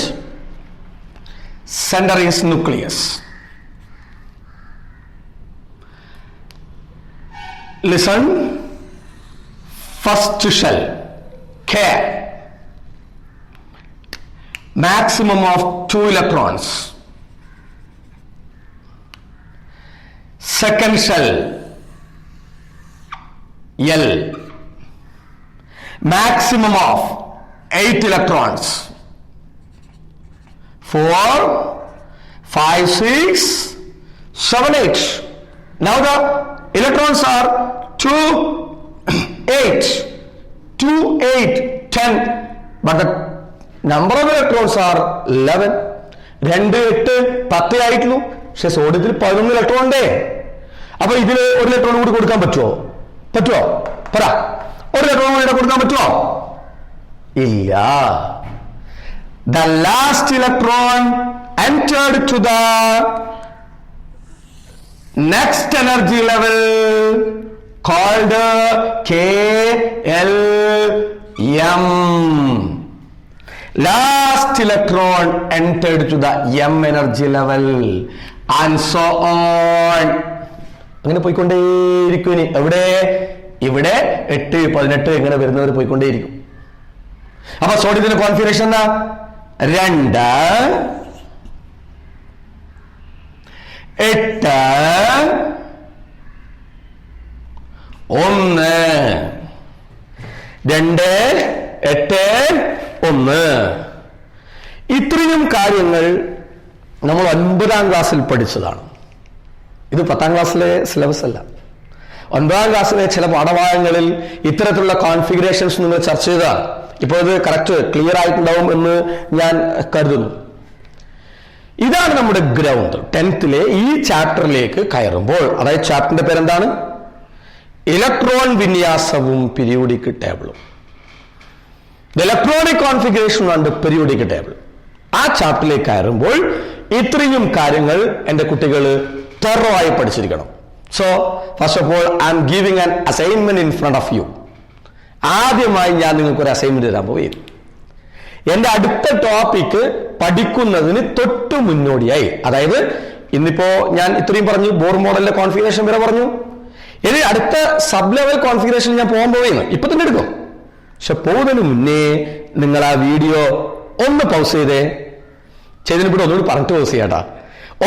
Center is nucleus. Listen, first shell, K, maximum of 2 electrons. Second shell, L, maximum of 8 electrons. 4, 5, 6, 7, 8. Now the electrons are 2, 8, 2, 8, 10, but the number of electrons are 11. 2, 8, 10 ആയിട്ടുള്ളൂ. പക്ഷെ സോഡിയത്തിൽ 11 electron ഉണ്ടേ. അപ്പൊ ഇതില് 1 electron കൂടി കൊടുക്കാൻ പറ്റുമോ? പറ, 1 electron കൂടി കൊടുക്കാൻ പറ്റുമോ? ഇല്ല. The last electron entered to the next energy level called KLM. Last electron entered to the M energy level and so on. അങ്ങനെ പോയിക്കൊണ്ടേയിരിക്കും. ഇവിടെ 8, 18 ഇങ്ങനെ വരുന്നവർ പോയിക്കൊണ്ടേയിരിക്കും. അപ്പൊ സോഡിയത്തിന്റെ കോൺഫിഗറേഷൻ എന്താ? 2, 8, 1. 2, 8, 1. ഇത്രയും കാര്യങ്ങൾ നമ്മൾ 9ാം ക്ലാസ്സിൽ പഠിച്ചതാണ്. ഇത് 10ാം ക്ലാസ്സിലെ സിലബസ് അല്ല. 9ാം ക്ലാസ്സിലെ ചില പാഠഭാഗങ്ങളിൽ ഇത്തരത്തിലുള്ള കോൺഫിഗറേഷൻസ് നിങ്ങൾ ചർച്ച ചെയ്തതാണ്. ഇപ്പോൾ ഇത് കറക്റ്റ് ക്ലിയർ ആയിട്ടുണ്ടാവും എന്ന് ഞാൻ കരുതുന്നു. ഇതാണ് നമ്മുടെ ഗ്രൗണ്ട്. 10th ഈ ചാപ്റ്ററിലേക്ക് കയറുമ്പോൾ, അതായത് ചാപ്റ്ററിന്റെ പേരെന്താണ്? ഇലക്ട്രോൺ വിന്യാസവും പീരിയോഡിക് ടേബിളും. Electronic configuration and periodic table. ആ ചാപ്റ്ററിലേക്ക് കയറുമ്പോൾ ഇത്രയും കാര്യങ്ങൾ എൻ്റെ കുട്ടികൾ തറവായി പഠിച്ചിരിക്കണം. So first of all I am giving an assignment in front of you. ആദ്യമായി ഞാൻ നിങ്ങൾക്ക് ഒരു അസൈൻമെന്റ് തരാൻ പോയി. എന്റെ അടുത്ത ടോപ്പിക്ക് പഠിക്കുന്നതിന് തൊട്ട് മുന്നോടിയായി, അതായത് ഇന്നിപ്പോ ഞാൻ ഇത്രയും പറഞ്ഞു, ബോർ മോഡലിന്റെ കോൺഫിഗറേഷൻ വരെ പറഞ്ഞു. ഇനി അടുത്ത സബ് ലെവൽ കോൺഫിഗറേഷൻ ഞാൻ പോകാൻ പോവുകയാണ്. ഇപ്പൊ തന്നെ എടുക്കും. പക്ഷെ പോകുന്നതിന് മുന്നേ നിങ്ങൾ ആ വീഡിയോ ഒന്ന് പൗസ് ചെയ്തതിന് ഇവിടെ ഒന്നുകൂടി പറഞ്ഞിട്ട് പൗസ് ചെയ്യാട്ടാ.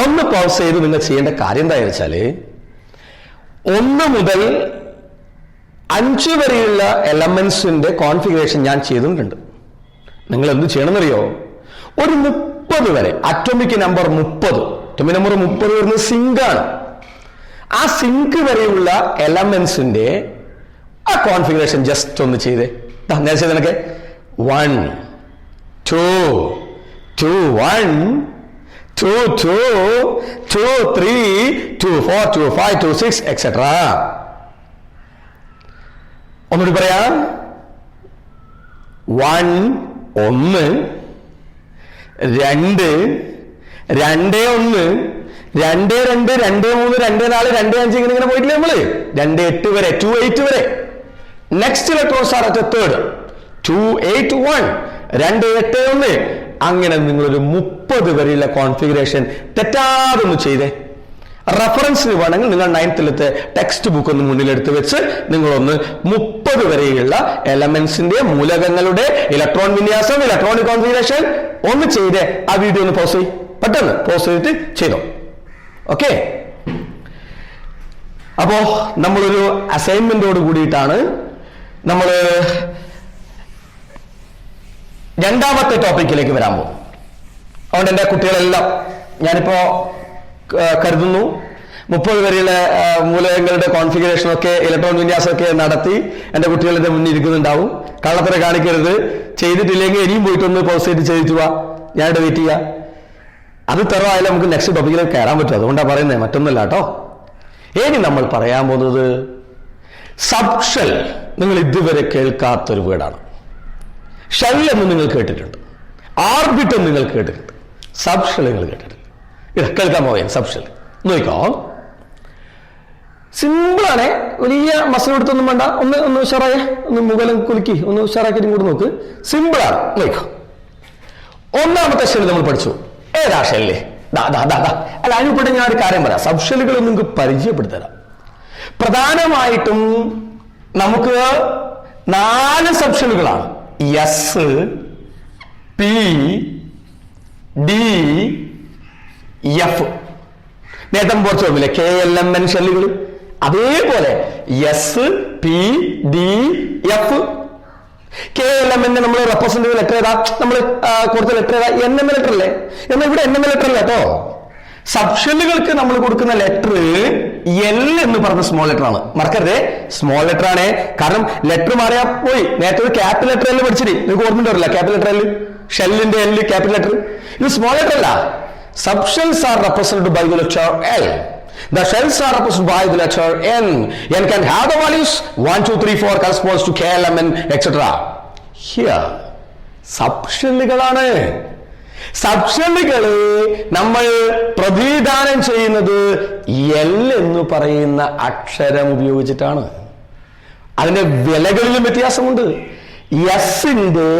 ഒന്ന് പൗസ് ചെയ്ത് നിങ്ങൾ ചെയ്യേണ്ട കാര്യം എന്താ വെച്ചാല് 1 മുതൽ 5 വരെയുള്ള എലമെന്റ്സിന്റെ കോൺഫിഗറേഷൻ ഞാൻ ചെയ്തിട്ടുണ്ട്. നിങ്ങൾ എന്ത് ചെയ്യണമെന്നറിയോ? ഒരു 30 വരെ, അറ്റോമിക് നമ്പർ 30, അറ്റോമിക് നമ്പർ 30 വരുന്നത് സിങ്കാണ്. ആ സിങ്ക് വരെയുള്ള എലമെന്റ്സിന്റെ ആ കോൺഫിഗറേഷൻ ജസ്റ്റ് ഒന്ന് ചെയ്തേ. ഞാൻ ചെയ്തേ 1 2 2 1 2 2 2 3 2 4 2 5 2 6 എക്സെട്ര. ഒന്നുകൂടി പറയാം. 1 1 2 2 1 2 2 2 3 2 4 2 5 ഇങ്ങനെ പോയിട്ടില്ലേ നമ്മള്? 2 8 വരെ, 2 8 വരെ. Next electrons are at third 2 8 1 2 8 1. അങ്ങനെ നിങ്ങളൊരു 30 വരെയുള്ള കോൺഫിഗറേഷൻ തെറ്റാതൊന്ന് ചെയ്തേ. റെഫറൻസിന് വേണമെങ്കിൽ നിങ്ങൾ 9th ടെക്സ്റ്റ് ബുക്ക് ഒന്ന് മുന്നിലെടുത്ത് വെച്ച് നിങ്ങളൊന്ന് 30 വരെയുള്ള എലമെന്റ്സിന്റെ മൂലകങ്ങളുടെ ഇലക്ട്രോൺ വിന്യാസം, ഇലക്ട്രോണിക് കോൺഫിഗറേഷൻ ഒന്ന് ചെയ്തേ. ആ വീഡിയോ ഒന്ന് പോസ് ചെയ്യും, പെട്ടെന്ന് പോസ് ചെയ്തിട്ട് ചെയ്തോ. ഓക്കെ, അപ്പോ നമ്മളൊരു അസൈൻമെന്റോട് കൂടിയിട്ടാണ് നമ്മൾ രണ്ടാമത്തെ ടോപ്പിക്കിലേക്ക് വരാൻ പോകും. അതുകൊണ്ട് എൻ്റെ കുട്ടികളെല്ലാം ഞാനിപ്പോ കരുതുന്നു 30 വരെയുള്ള മൂലകങ്ങളുടെ കോൺഫിഗറേഷൻ ഒക്കെ, ഇലക്ട്രോൺ വിന്യാസമൊക്കെ നടത്തി എൻ്റെ കുട്ടികളുടെ മുന്നിൽ ഇരിക്കുന്നുണ്ടാവും. കള്ളത്തര കാണിക്കരുത്. ചെയ്തിട്ടില്ലെങ്കിൽ ഇനിയും പോയിട്ടൊന്ന് പോസ്റ്റ് ചെയ്ത് ചെയ്തിട്ട് പോവാ. ഞാനിവിടെ വെയിറ്റ് ചെയ്യാം. അത് തറവായാലും നമുക്ക് നെക്സ്റ്റ് ടോപ്പിക്കിലേക്ക് കയറാൻ പറ്റും. അതുകൊണ്ടാണ് പറയുന്നത്, മറ്റൊന്നല്ല കേട്ടോ. ഇനി നമ്മൾ പറയാൻ പോകുന്നത് സബ്ഷെൽ. നിങ്ങൾ ഇതുവരെ കേൾക്കാത്തൊരു വേർഡാണ്. ഷെൽ എന്ന് നിങ്ങൾ കേട്ടിട്ടുണ്ട്, ആർബിറ്റ് എന്ന് നിങ്ങൾ കേട്ടിട്ടുണ്ട്, സബ്ഷെൽ നിങ്ങൾ കേട്ടിട്ടുണ്ട്. ഇത് കേൾക്കാൻ പോയാൽ സബ്ഷെൽ നോക്കോ. സിമ്പിളാണ്, വലിയ മസിൽ എടുത്തൊന്നും വേണ്ട. ഒന്ന് ഉഷാറായ, ഒന്ന് മുകളിൽ കുലുക്കി ഒന്ന് ഉഷാറാക്കിയിട്ടും കൂടി നോക്ക്. സിമ്പിളാണ്, നോക്കോ. ഒന്നാമത്തെ ഷെൽ നമ്മൾ പഠിച്ചു. ഏതാ ഷെല്ല്? അല്ല, അതിനെപ്പെട്ട് ഞാൻ ഒരു കാര്യം പറയാം. സബ്ഷെല്ലുകൾ നിങ്ങൾക്ക് പരിചയപ്പെടുത്തരാം. പ്രധാനമായിട്ടും നമുക്ക് 4 സബ്ഷെല്ലുകളാണ്. S, P, D, F. നേരത്തെ കുറച്ച് ഓർമ്മില്ലേ KLMN ഷെല്ലുകൾ? അതേപോലെ S, P, D, F. KLMN നമ്മൾ റെപ്രസെന്റ് ചെയ്ത ലെറ്റർ ഏതാ? നമ്മൾ കൊടുത്ത ലെറ്റർ ഏതാ? NM ലെറ്റർ അല്ലേ? എന്നാൽ ഇവിടെ NM ലെറ്റർ അല്ല കേട്ടോ. സബ്ഷെല്ലുകൾക്ക് നമ്മൾ കൊടുക്കുന്ന ലെറ്റർ L എന്ന് പറഞ്ഞ സ്മോൾ ലെറ്റർ ആണ്. മറക്കരുതേ, സ്മോൾ ലെറ്റർ ആണ്. കാരണം ലെറ്റർ മാറിയാ പോയി. നേരത്തെ ഒരു ക്യാപിറ്റൽ ലെറ്റർ L പഠിച്ചിട്ട് നിങ്ങൾക്ക് ഓർമ്മ ക്യാപിറ്റൽ ലെറ്റർ L, ഷെല്ലിന്റെ L ക്യാപിറ്റൽ ലെറ്റർ. ഇത് സ്മോൾ ലെറ്റർ അല്ല. Subshells are represented by the letter L. The shells are represented by the letter N. N can have the values 1, 2, 3, 4 corresponds to KLMN, etc. Here, സബ്ഷെല്ലുകളാണ്. സബ്ഷെല്ലുകള് നമ്മൾ പ്രതിനിധാനം ചെയ്യുന്നത് L എന്ന് പറയുന്ന അക്ഷരം ഉപയോഗിച്ചിട്ടാണ്. അതിന്റെ വിലകളിലും വ്യത്യാസമുണ്ട്. എസിന്റെ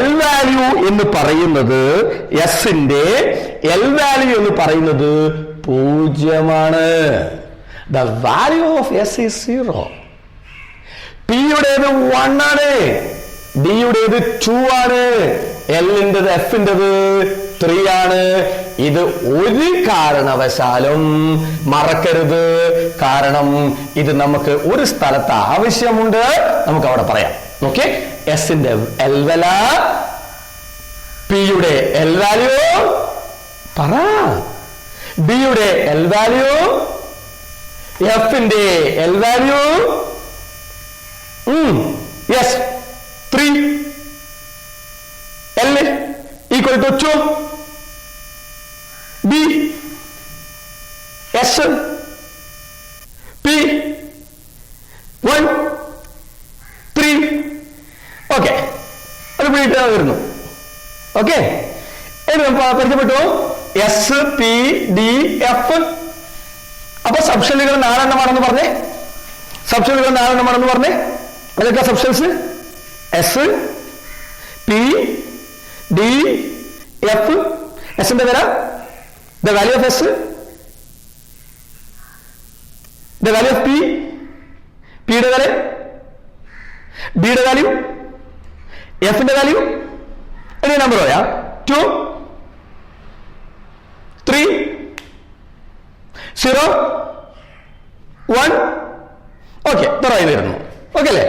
L വാല്യൂ എന്ന് പറയുന്നത്, എസിന്റെ L വാല്യൂ എന്ന് പറയുന്നത് 0 the value of S is 0. P യുടേത് 1 ആണ്, ഡി യുടേത് 2 ആണ്, എല്ലിൻ്റെത് എഫിൻ്റെത് 3 ആണ്. ഇത് ഒരു കാരണവശാലും മറക്കരുത്. കാരണം ഇത് നമുക്ക് ഒരു സ്ഥലത്ത് ആവശ്യമുണ്ട്. നമുക്ക് അവിടെ പറയാം. ഓക്കെ, എസിന്റെ എൽ വില, പിയുടെ എൽ വാല്യൂ പറ, ഡിയുടെ എൽ വാല്യൂ, എഫിന്റെ L value. Yes, 3 L equal to 2, B S, P 1 3. Okay, അത് പിടിയിട്ട് വരുന്നു. ഓക്കെ, പരിചയപ്പെട്ടു. S, P, D, F. അപ്പൊ സബ്ഷെല്ലുകൾ 4 എണ്ണമാണെന്ന് പറഞ്ഞേ. സബ്ഷെല്ലുകൾ 4 എണ്ണമാണെന്ന് പറഞ്ഞേ. അതൊക്കെ subshells S, P, D, F. എസിന്റെ വില, the value of S, the value of P, സിയുടെ വാല്യൂ, ഡിയുടെ വാല്യൂ, എഫിന്റെ വാല്യൂ. ഇനി നമ്പർ പറയാം. 2 3 0 1. ഓക്കെ, തറവായി വരുന്നു. ഓക്കെ അല്ലേ?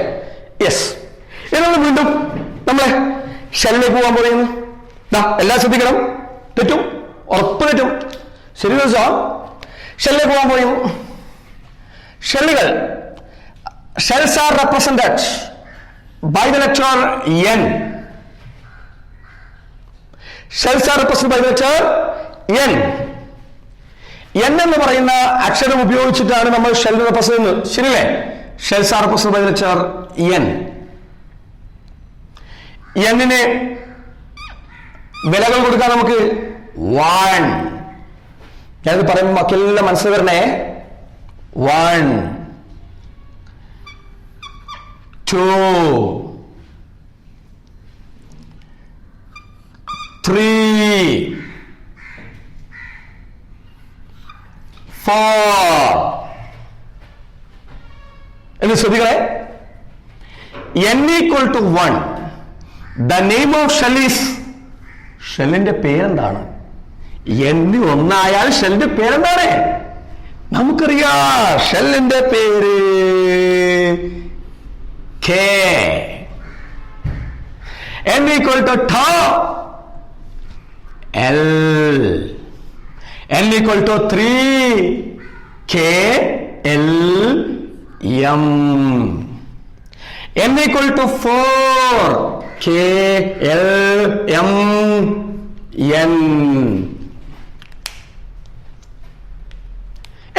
യെസ്. ഇനി വീണ്ടും നമ്മളെ ഷെല്ലിലേക്ക് പോകാൻ പറയുന്നു. എല്ലാം ശ്രദ്ധിക്കണം. തെറ്റും, ഉറപ്പ് തെറ്റും. ശരി ദിവസം ഷെല്ലിലേക്ക് പോകാൻ പറയുന്നു. ഷെല്ലുകൾ, shells are represented by the letter N. Shells are represented by the letter N. N എന്ന് പറയുന്ന അക്ഷരം ഉപയോഗിച്ചിട്ടാണ് നമ്മൾ ഷെൽ റെപ്രസെന്റ് ചെയ്യുന്നത്. ശരിയല്ലേ? Shells are represented by the letter N. എന്നിന് വിലകൾ കൊടുക്കാൻ നമുക്ക് 1. ഞാനിത് പറയുമ്പോൾ മക്കളെല്ലാം മനസ്സിൽ വരണേ. 1 2 3 4. എന്ന് ശ്രദ്ധിക്കണേ. n equal to 1. The name of shell is, ഷെല്ലിന്റെ പേരെന്താണ്? n 1 ആയാൽ ഷെല്ലിന്റെ പേരെന്താണ്? നമുക്കറിയാം. ഷെല്ലിന്റെ പേര് K. n equal to L. n equal to 3 K L M. n equal to 4 K L M N.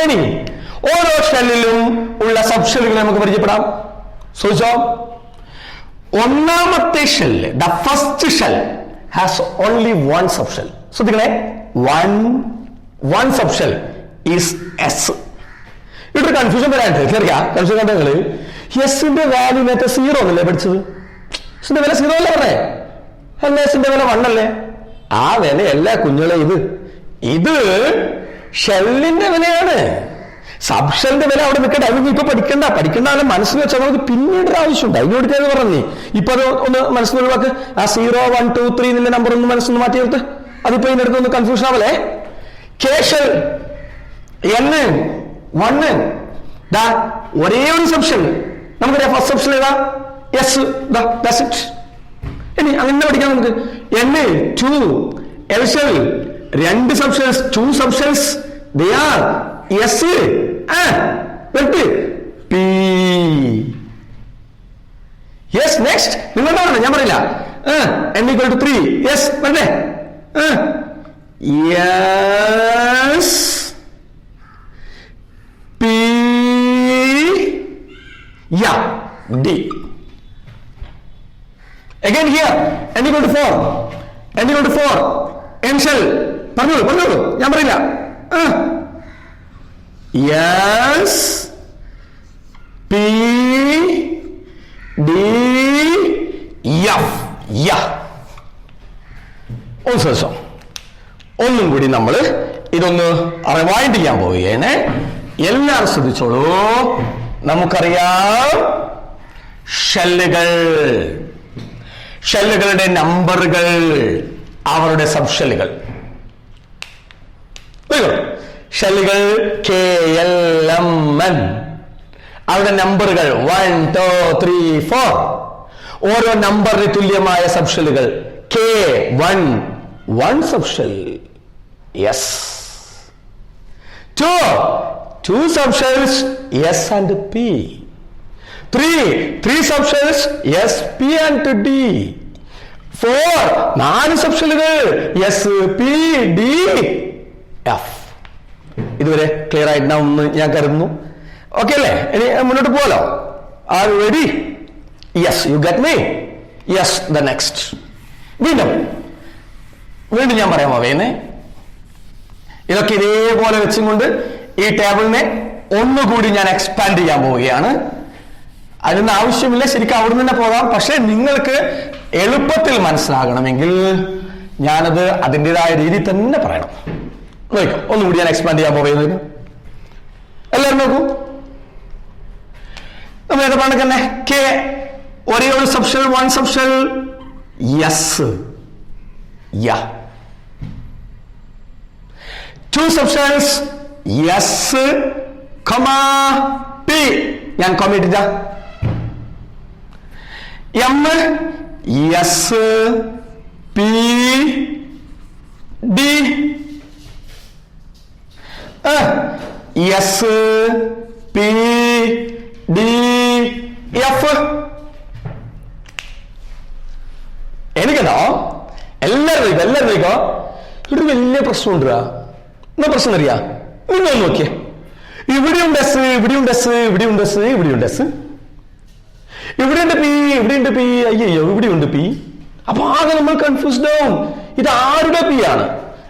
ഇനി ഓരോ ഷെല്ലിലും ഉള്ള സബ് ഷെല്ലുകളെ നമുക്ക് പരിചയപ്പെടാം. സൂചിച്ചോ. ഒന്നാമത്തെ shell, the first shell has only 1 sub shell. ശ്രദ്ധിക്കണേ. 1 സബ് ഷെൽ ഈസ് എസ്. ഇവിടെ confusion വരാനുണ്ട്. കേറിയാ കൺഫ്യൂഷൻ കണ്ടെങ്കിൽ എസിന്റെ വാല്യൂ നേരത്തെ 0 എന്നല്ലേ പഠിച്ചത്? എസിന്റെ വില 0 അല്ലേ പറഞ്ഞേ? അല്ല, എസിന്റെ വില 1 അല്ലേ? ആ വിലയല്ല കുഞ്ഞുങ്ങളെ ഇത് ഷെല്ലിന്റെ വിലയാണ്. സബ് ഷെല്ലിന്റെ വില അവിടെ നിൽക്കട്ടെ. അതൊന്നും ഇപ്പൊ പഠിക്കണ്ട മനസ്സിൽ വെച്ചാൽ നമുക്ക് പിന്നീട് ആവശ്യമുണ്ട്. അതിനോട് പറഞ്ഞു. ഇപ്പൊ അത് ഒന്ന് മനസ്സിൽ ഒഴിവാക്ക്. ആ 0 1 2 3 എന്നുള്ള നമ്പർ ഒന്ന് മനസ്സിൽ മാറ്റി നിർത്ത്. അതിപ്പോ ഇതിനടുത്ത് ഒന്ന് കൺഫ്യൂഷൻ ആവല്ലേ. K shell n 1. ഒരേ ഒരു സബ്ഷൻ നമുക്കറിയാം. ഫസ്റ്റ് സബ്ഷൻ ഏതാ? എസ്. That's it. ഇനി അങ്ങനെ പഠിക്കാം നമുക്ക്. n 2 L ഷെൽ 2 subshells, 2 subshells. They are S P. Yes, next. നിങ്ങളാണ്, ഞാൻ പറയില്ല. n equal to 3. Yes, പറഞ്ഞേ. Yes P D. Again here n equal to 4. n equal to 4. n shell. പറഞ്ഞോളൂ, ഞാൻ പറയില്ല. Yes P D F. ഒന്നും കൂടി നമ്മൾ ഇതൊന്ന് റിവൈൻഡ് ചെയ്യാൻ പോവുകയാണ്. എല്ലാവരും ശ്രദ്ധിച്ചോളൂ. നമുക്കറിയാം ഷെല്ലുകളുടെ നമ്പറുകൾ, അവരുടെ സബ് ഷെല്ലുകൾ. ഷെല്ലുകൾ KLMN, അവരുടെ നമ്പറുകൾ 1 2 3 4. ഓരോ നമ്പറിന് തുല്യമായ സബ് ഷെല്ലുകൾ. K1 1 sub shell. Yes. 2 sub shells S and P. 3 sub shells S P and D. 4 sub ഷെല്ലുകൾ S P D F. ഇതുവരെ ക്ലിയർ ആയിട്ടുണ്ടാവുമെന്ന് ഞാൻ കരുതുന്നു. ഓക്കെ അല്ലേ? ഇനി മുന്നോട്ട് പോകാലോ. Are you ready? Yes, you get me? Yes. The next. വീണ്ടും ഞാൻ പറയാൻ പോവേന്നേ. ഇതൊക്കെ ഇതേപോലെ വെച്ചും കൊണ്ട് ഈ ടേബിളിനെ ഒന്നുകൂടി ഞാൻ എക്സ്പാൻഡ് ചെയ്യാൻ പോവുകയാണ്. അതിനൊന്നും ആവശ്യമില്ല, ശരിക്കും അവിടെ നിന്ന് തന്നെ പോകാം. പക്ഷെ നിങ്ങൾക്ക് എളുപ്പത്തിൽ മനസ്സിലാകണമെങ്കിൽ ഞാനത് അതിൻ്റെതായ രീതിയിൽ തന്നെ പറയണം. നോക്കാം, ഒന്നുകൂടി ഞാൻ എക്സ്പാൻഡ് ചെയ്യാൻ പോകുന്നത്. എല്ലാവരും നോക്കൂ. നേരത്തെ പറഞ്ഞ തന്നെ കെ ഒരേ ഒരു സബ്ഷൽ, വൺ സബ്ഷൽ യെസ് യ. Two subshells yes comma P. ഞാൻ കൊമ ഇട്ടില്ല. M yes P D S P D F. എനിക്കല്ലോ എല്ലാവരും ചോദിക്കോ ഇവിടെ വലിയ പ്രശ്നമുണ്ട്. എന്താ പ്രശ്നം അറിയാ? നിങ്ങൾ നോക്കിയേ, ഇവിടെയുണ്ട് എസ്, ഇവിടെയുണ്ട് എസ്, ഇവിടെയുണ്ട് എസ്, ഇവിടെയുണ്ട് എസ്, ഇവിടെയുണ്ട് പി, ഇവിടെയുണ്ട് പി, അയ്യോ ഇവിടെയുണ്ട് പി. അപ്പൊ ആകെ നമ്മൾ കൺഫ്യൂസ്ഡ് ആവും. ഇത് ആരുടെ പി ആണ്,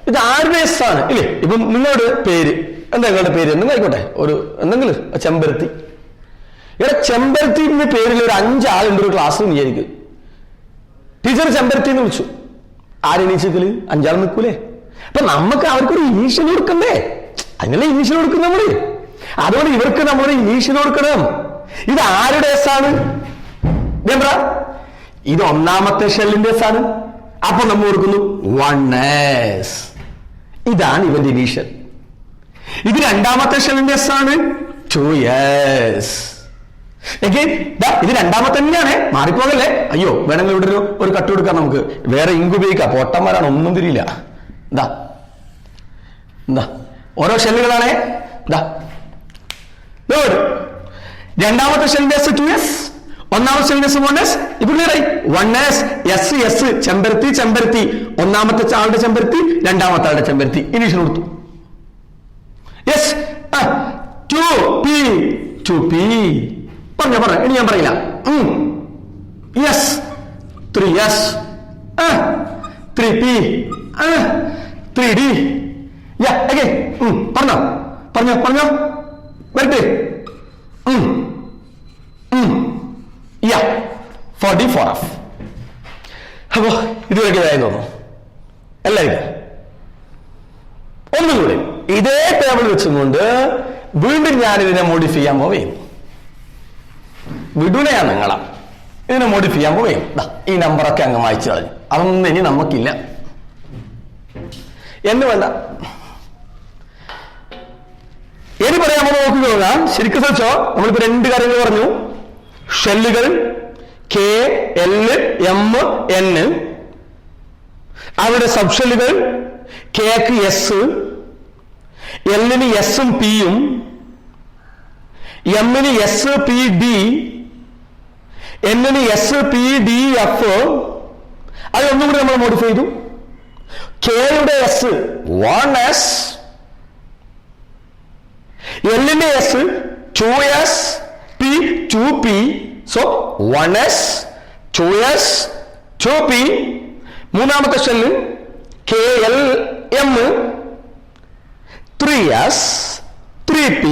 ഇത് ആരുടെ എസ് ആണ് ഇല്ലേ? ഇപ്പം നിങ്ങളുടെ പേര് എന്താ? നിങ്ങളുടെ പേര് എന്തെങ്കിലും ആയിക്കോട്ടെ, ഒരു എന്തെങ്കിലും ചെമ്പരത്തി. ഇവിടെ ചെമ്പരത്തിന്റെ പേരിൽ ഒരു 5 ആളുണ്ട് ഒരു ക്ലാസ്സിൽ വിചാരിക്കും. ടീച്ചർ ചെമ്പരത്തി എന്ന് വിളിച്ചു, ആരെണീച്ചിക്കല് 5 ആൾ നിൽക്കൂലേ? അപ്പൊ നമുക്ക് അവർക്കൊരു ഇനീഷ്യൽ കൊടുക്കണ്ടേ? അങ്ങനെ ഇനീഷ്യൽ കൊടുക്കും നമ്മള്. അതുകൊണ്ട് ഇവർക്ക് നമ്മളൊരു ഇനീഷ്യൽ കൊടുക്കണം. ഇത് ആരുടെ എസ് ആണ്? ഇത് ഒന്നാമത്തെ ഷെല്ലിന്റെ എസ് ആണ്. അപ്പൊ നമ്മൾ കൊടുക്കുന്നു 1s. ഇതാണ് ഇവന്റെ ഇനീഷ്യൽ. ഇത് രണ്ടാമത്തെ ഷെല്ലിന്റെ എസ് ആണ് 2s. ഇത് രണ്ടാമത്തെ തന്നെയാണ്, മാറിപ്പോകല്ലേ. അയ്യോ വേണമെങ്കിൽ ഇവിടെ ഒരു കട്ട് കൊടുക്കാം നമുക്ക്. വേറെ ഇങ്ക് ഉപയോഗിക്കാം, പൊട്ടന്മാരാണ്, ഒന്നും തിരിയില്ല. എന്താ എന്താ ഓരോ ഷെല്ലുകളാണേ. രണ്ടാമത്തെ ഷെല്ലിന്റെ എസ് 2s, ഒന്നാമത്തെ ഷെല്ലിന്റെ എസ് 1s. ഇപ്പൊ ക്ലിയറായി. 1s എസ് എസ് ചെമ്പരത്തി ചെമ്പരത്തി. ഒന്നാമത്തെ ആളുടെ ചെമ്പരത്തി, രണ്ടാമത്തെ ആളുടെ ചെമ്പരത്തി. ഇനീഷ്യൽ കൊടുത്തു. Yes 2p 2p. പറഞ്ഞ ഇനി ഞാൻ പറയില്ല. Yes 3s 3p 3d. പറഞ്ഞോ പറഞ്ഞോ പറഞ്ഞോ വരട്ടെ. 44f. അപ്പോ ഇതുവരെ ഇതായി തോന്നുന്നു എല്ലാവരും. ഒന്നുകൂടി ഇതേ ടേബിൾ വെച്ചുകൊണ്ട് വീണ്ടും ഞാൻ ഇതിനെ മോഡിഫൈ ചെയ്യാൻ പോവുകയും വിടുനയാ നിങ്ങളാ. ഇതിനെ മോഡിഫൈ ചെയ്യാൻ പോവുകയും ഈ നമ്പറൊക്കെ അങ്ങ് വായിച്ചു കളഞ്ഞു. അതൊന്നും ഇനി നമുക്കില്ല എന്ന് വേണ്ട. ഇനി പറയാൻ നോക്കുക, ശരിക്കും ശ്രദ്ധിച്ചോ. നമ്മളിപ്പോ 2 കാര്യങ്ങൾ പറഞ്ഞു. ഷെല്ലുകൾ കെ എൽ എം എൻ, അവരുടെ സബ്ഷെല്ലുകൾ കെക്ക് എസ്, എല്ലിന് എസും പിയും, എമ്മിന് എസ് പി ഡി, എന്നിന് എസ് പി ഡി എഫ്. അത് ഒന്നും കൂടി നമ്മൾ മോഡിഫൈ ചെയ്തു. കെയുടെ എസ് 1s, എല്ലിന്റെ S 2s, P 2p. So 1s 2s 2p. മൂന്നാമത്തെ shell K L M 3s 3p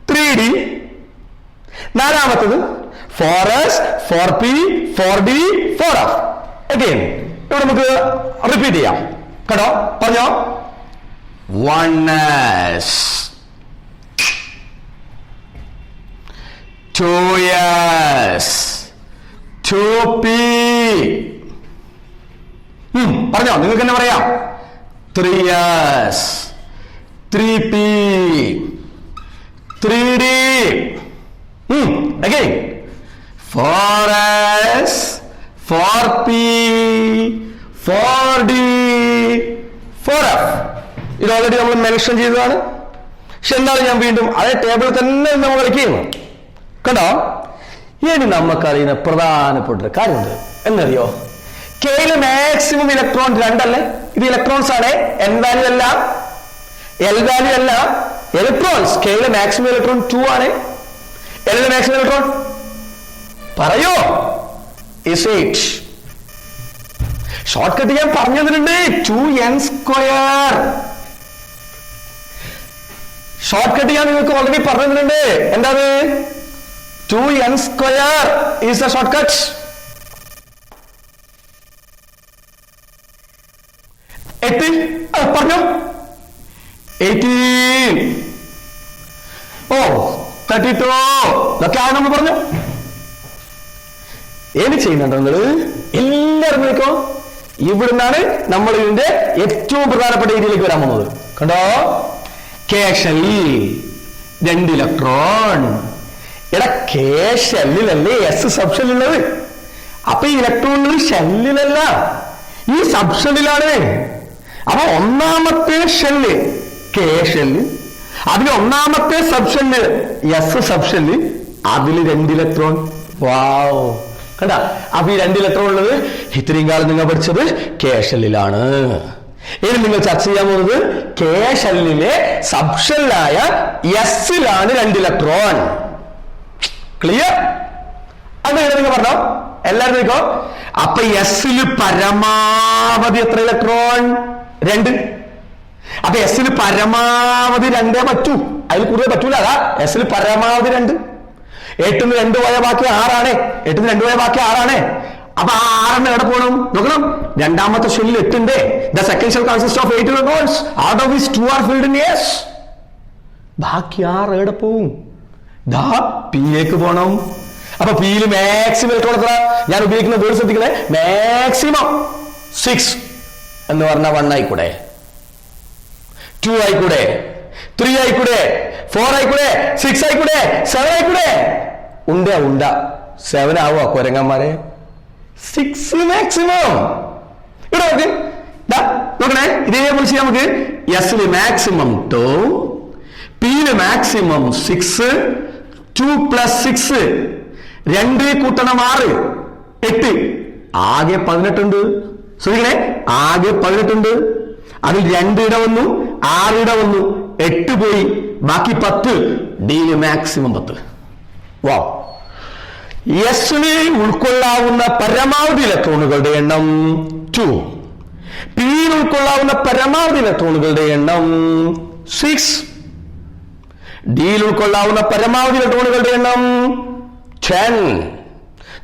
3d. നാലാമത്തത് 4s 4p 4d 4f. Again ഇവിടെ നമുക്ക് റിപ്പീറ്റ് ചെയ്യാം കേട്ടോ. പറഞ്ഞോ. 1s 2s 2p. പറഞ്ഞോ, നിങ്ങൾക്ക് തന്നെ പറയാം. 3s 3p 3d. Again 4s 4p 4d 4f. ഇത് ഓൾറെഡി നമ്മൾ മെൻഷൻ ചെയ്തതാണ്. പക്ഷെ എന്താണ് ഞാൻ വീണ്ടും അതേ ടേബിൾ തന്നെ നമ്മൾ കളിക്കുന്നു കണ്ടോ. ഇനി നമുക്കറിയുന്ന പ്രധാനപ്പെട്ട ഒരു കാര്യമുണ്ട്. എന്നറിയോ? കെയില് മാക്സിമം ഇലക്ട്രോൺ 2 അല്ലേ? ഇത് ഇലക്ട്രോൺസ് ആണ്. എൻ വാല്യൂ അല്ല, എൽ വാല്യൂ അല്ല, ഇലക്ട്രോൺസ്. കെയില് മാക്സിമം ഇലക്ട്രോൺ 2 ആണ്. എല്ലിന്റെ മാക്സിമം ഇലക്ട്രോൺ പറയോ? is 8. ഷോർട്ട് കട്ട് ഞാൻ പറഞ്ഞു തന്നിട്ടുണ്ട്. 2n². ഷോർട്ട് കട്ട് ഞാൻ നിങ്ങൾക്ക് ഓൾറെഡി പറഞ്ഞു തന്നിട്ടുണ്ട്. എന്താണ്? 2n² is the shortcut. പറഞ്ഞോ. 18. ഓ 32 ഇതൊക്കെ ആണ് നമ്മൾ പറഞ്ഞു. ഏത് ചെയ്യുന്നുണ്ടോ നിങ്ങള് എല്ലാവരും നോക്കോ. ഇവിടുന്നാണ് നമ്മൾ ഇതിന്റെ ഏറ്റവും പ്രധാനപ്പെട്ട ഏരിയയിലേക്ക് വരാൻ പോകുന്നത്. കണ്ടോ, കെ ഷെല്ലിൽ 2 ഇലക്ട്രോൺ. എടാ കെ ഷെല്ലിലല്ലേ എസ് സബ് ഷെല്ലുള്ളത്. അപ്പൊ ഈ ഇലക്ട്രോണുകൾ ഷെല്ലിലല്ല, ഈ സബ് ഷെല്ലിലാണ്. അപ്പൊ ഒന്നാമത്തെ ഷെല്ല് കെ ഷെല്ല്, അതിന് ഒന്നാമത്തെ sub shell S sub shell, അതിൽ 2 ഇലക്ട്രോൺ. വാവ്, കണ്ട. അപ്പൊ ഈ 2 ഇലക്ട്രോൺ ഉള്ളത് ഇത്രയും കാലം നിങ്ങൾ പഠിച്ചത് കെ ഷെല്ലിലാണ്. ഇനി നിങ്ങൾ ചർച്ച ചെയ്യാൻ പോകുന്നത് കെ ഷെല്ലിലെ സബ് ഷെല്ലായ എസിലാണ് 2 ഇലക്ട്രോൺ. ക്ലിയർ? അത് നിങ്ങൾ പറഞ്ഞോ, എല്ലാവരും നോക്കോ. അപ്പൊ എസിൽ പരമാവധി എത്ര ഇലക്ട്രോൺ? 2. അപ്പൊ എസിൽ പരമാവധി 2 പറ്റൂ, അതിൽ കൂടുതൽ പറ്റൂല. അതാ എസിൽ പരമാവധി 2. 8 2 പോയ ബാക്കി 6 8 2 പോയ ബാക്കി 6. അപ്പൊ ആ 6 എവിടെ പോകണം നോക്കണം. രണ്ടാമത്തെ ഷെല്ലിൽ 8 ഉണ്ട്. The second shell consist of 8 electrons, out of which 2 are filled in S. ബാക്കി 6 എവിടെ പോവും? ദാ പിയിലേക്ക് പോണം. അപ്പൊ പിയിൽ മാക്സിമം ഇലക്ട്രോൺ എത്ര? ഞാൻ ഉപയോഗിക്കുന്ന വേർഡ് ശ്രദ്ധിക്കണേ. മാക്സിമം 6 എന്ന് പറഞ്ഞാൽ 1 ആയിക്കൂടെ, 2 ആയിക്കൂടെ, 3 ആയിക്കൂടെ, 4 ആയിക്കൂടെ, 6 ആയിക്കൂടെ, 7 ആയിക്കൂടെ. ഉണ്ട 7 ആവോ കൊരങ്ങന്മാരെ? 6 മാക്സിമം. ഇവിടെ നോക്ക്, നോക്കണേ. ഇതേപോലെ ചെയ്യാം നമുക്ക്. എസില് മാക്സിമം 2, പിയില് മാക്സിമം 6, 2 + 6 2 കൂട്ടണം 6 8, ആകെ 18 ഉണ്ട്. ശ്രദ്ധിക്കണേ, ആകെ 18 ഉണ്ട്. അതിൽ 2 ഇട വന്നു, 6 ഇട വന്നു, 8 പോയി, ബാക്കി 10. ഡിയില് മാക്സിമം 10. വാവ്. എസിന് ഉൾക്കൊള്ളാവുന്ന പരമാവധി ഇലക്ട്രോണുകളുടെ എണ്ണം 2. പിയിൽ ഉൾക്കൊള്ളാവുന്ന പരമാവധി ഇലക്ട്രോണുകളുടെ എണ്ണം 6. ഡിയിൽ ഉൾക്കൊള്ളാവുന്ന പരമാവധി ഇലക്ട്രോണുകളുടെ എണ്ണം 10.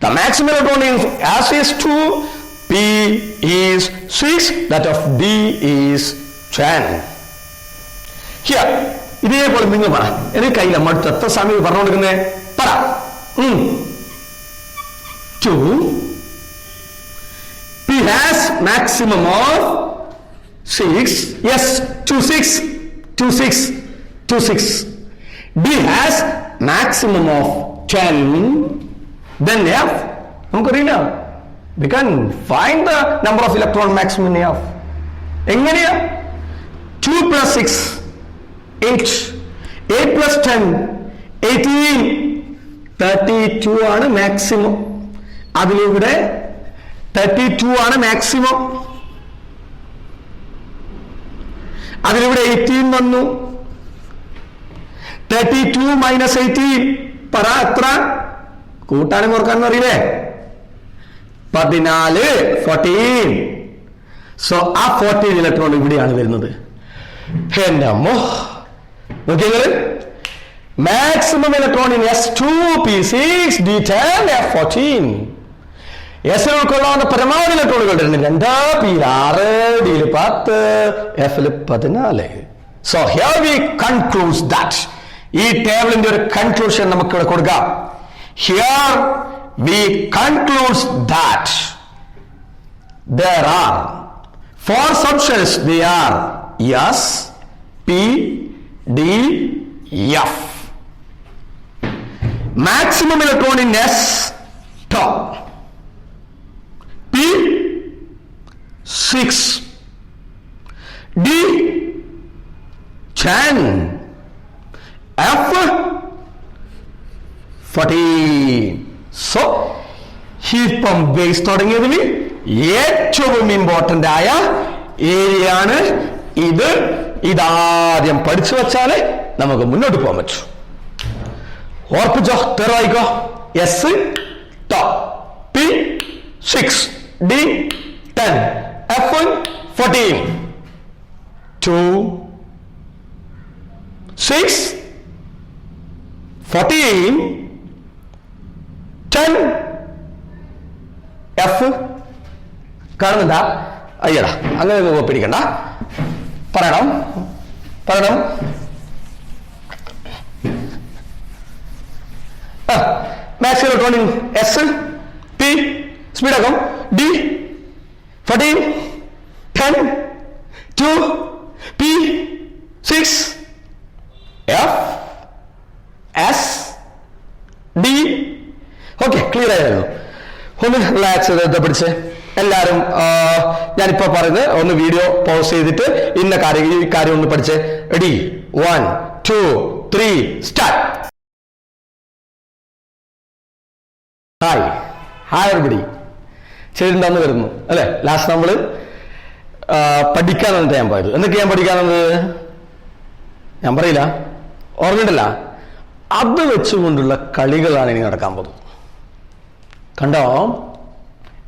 The maximum electron in S is 2, P is 6, that of D is 10. Here, ഇതേപോലെ നിങ്ങൾ പറ. എനിക്ക് കയ്യില്ല, മടുത്ത് എത്ര സമയം പറഞ്ഞുകൊടുക്കുന്നേ പറ. 2. P has maximum of 6. Yes, 2 6 2 6 2 6. D has maximum of 10. Then F, നമുക്കറിയില്ല. We can find the number of electron maximum in F. എങ്ങനെയാ? 2 + 6 8, 8 + 10 18, 32 ആണ് മാക്സിമം. അതിലിവിടെ 32 ആണ് മാക്സിമം. അതിലിവിടെ 18 വന്നു. 32 - 18 പറ എത്ര? കൂട്ടാനും ഓർക്കാനും അറിയില്ലേ? 14 14. സോ ആ 14 ഇലക്ട്രോൺ ഇവിടെയാണ് വരുന്നത്. എന്റെ അമ്മോ, നോക്കിയത് maximum electron in S2 P6 D10 F14. എസിൽ ഉൾക്കൊള്ളാവുന്ന പരമാവധി ഇലക്ട്രോണുകളുടെ 2 പിയിൽ 6 ഡിയിൽ 10 എഫിൽ 14. So here we conclude that. ഈ ടേബിളിന്റെ ഒരു കൺക്ലൂഷൻ നമുക്ക് ഇവിടെ കൊടുക്കാം. Here we conclude that there are 4 subshells. They are S, P, D, F. Maximum electron in S top. P 6, D 10, F 14. So ഇപ്പം ബേസ് തുടങ്ങിയതിൽ ഏറ്റവും ഇമ്പോർട്ടന്റ് ആയ ഏരിയ ആണ് ഇത്. ഇതാദ്യം പഠിച്ചു വെച്ചാല് നമുക്ക് മുന്നോട്ട് പോകാൻ പറ്റും. ഓർപ്പിച്ചോ, തെറായിക്കോ. S top, P 6, D 10, F 14. 2 6 14 10 F. കാണുന്നുണ്ടാ? അയ്യടാ, അങ്ങനെ പിടിക്കണ്ട. പറയണം. Electron in S, P, speed ആക്കും, D 14, 10, 2, P, 6, F, S, D. Okay, clear ആയിരുന്നു. ഒന്ന് റിലാക്സ് ചെയ്ത് പിടിച്ച് എല്ലാവരും. ഞാനിപ്പോ പറയുന്നത് ഒന്ന് വീഡിയോ പോസ് ചെയ്തിട്ട് ഈ കാര്യം ഒന്ന് പഠിച്ച്. Ready, 1, 2, 3, start. Hi everybody. ചെയ്തിട്ടുണ്ടെന്ന് വരുന്നു അല്ലെ? ലാസ്റ്റ് നമ്മള് പഠിക്കാൻ വന്നിട്ട് ഞാൻ പോയത്. എന്തൊക്കെ ഞാൻ പഠിക്കാൻ വന്നത് ഞാൻ പറയില്ല, ഓർമ്മയുണ്ടല്ല? അത് വെച്ചുകൊണ്ടുള്ള കളികളാണ് ഇനി നടക്കാൻ പോകുന്നത്. കണ്ടോ?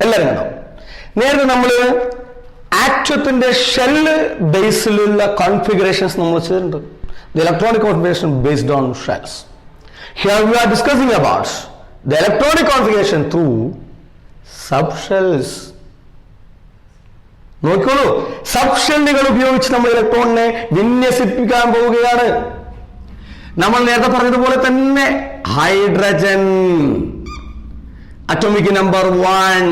എല്ലാരും കണ്ടോ? നേരത്തെ നമ്മള് ആറ്റത്തിന്റെ ഷെല്ല് ബേസിലുള്ള കോൺഫിഗറേഷൻസ് നമ്മൾ ചെയ്തിട്ടുണ്ട്. The electronic configuration based on shells. Here we are discussing about the electronic configuration through sub shells. നോക്കിക്കോളൂ, സബ് ഷെല്ലുകൾ ഉപയോഗിച്ച് നമ്മൾ ഇലക്ട്രോണിനെ വിന്യസിപ്പിക്കാൻ പോവുകയാണ്. നമ്മൾ നേരത്തെ പറഞ്ഞതുപോലെ തന്നെ hydrogen atomic number 1,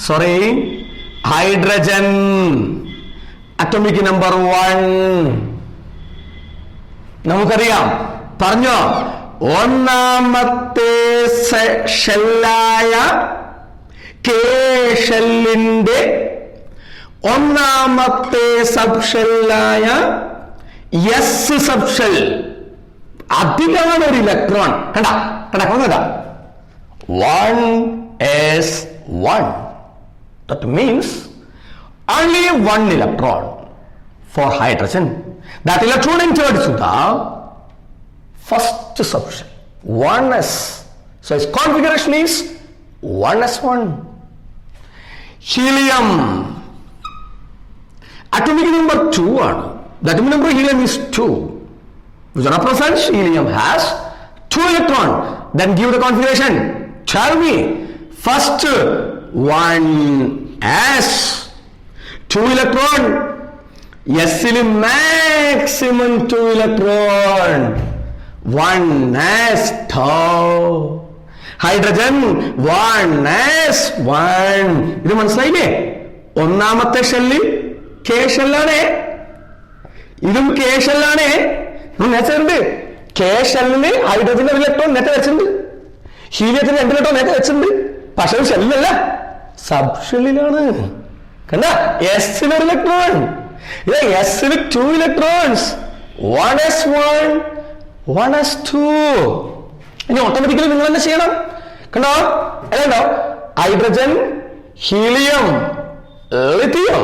sorry, hydrogen atomic number 1 നമുക്കറിയാം. പറഞ്ഞോ, ഒന്നാമത്തെ ഷെല്ലായ കെ ഷെല്ലിന്റെ ഒന്നാമത്തെ സബ് ഷെല്ലായ എസ് സബ് ഷെൽ, അതിലാണ് ഒരു ഇലക്ട്രോൺ. കണ്ടാ 1s1. That means only one electron for hydrogen. That electron entered to the first subshell, 1s. So its configuration is 1s1. Helium atomic number 2 ആണ്. The atomic number of helium is 2, which represents helium has 2 electrons. Then give the configuration. Tell me. First 1s, 2 electron. S il maximum 2 electron. 1s tau. Hydrogen 1s1. ഇത് മനസ്സിലായില്ലേ? ഒന്നാമത്തെ shell K ഷെല്ലാണ്, ഇതും K ഷെല്ലാണ്. നേച്ചുണ്ട് K ഷെല്ലിന് ഹൈഡ്രജന്റെ electron നേരത്തെ വെച്ചിട്ടുണ്ട്, ഹീലിയത്തിന് 2 electron നേരത്തെ വെച്ചിട്ടുണ്ട്. പക്ഷെ അത് ഷെല്ലല്ല, സബ് ഷെല്ലിലാണ്. കണ്ട, എസിന് ഒരു ഇലക്ട്രോൺ, എസിന് 2 ഇലക്ട്രോൺസ്, 1s1, 1s2. ഇനി ഓട്ടോമാറ്റിക്കലി നിങ്ങൾ തന്നെ ചെയ്യണം. കണ്ടോ? അല്ലോ, hydrogen, helium, lithium.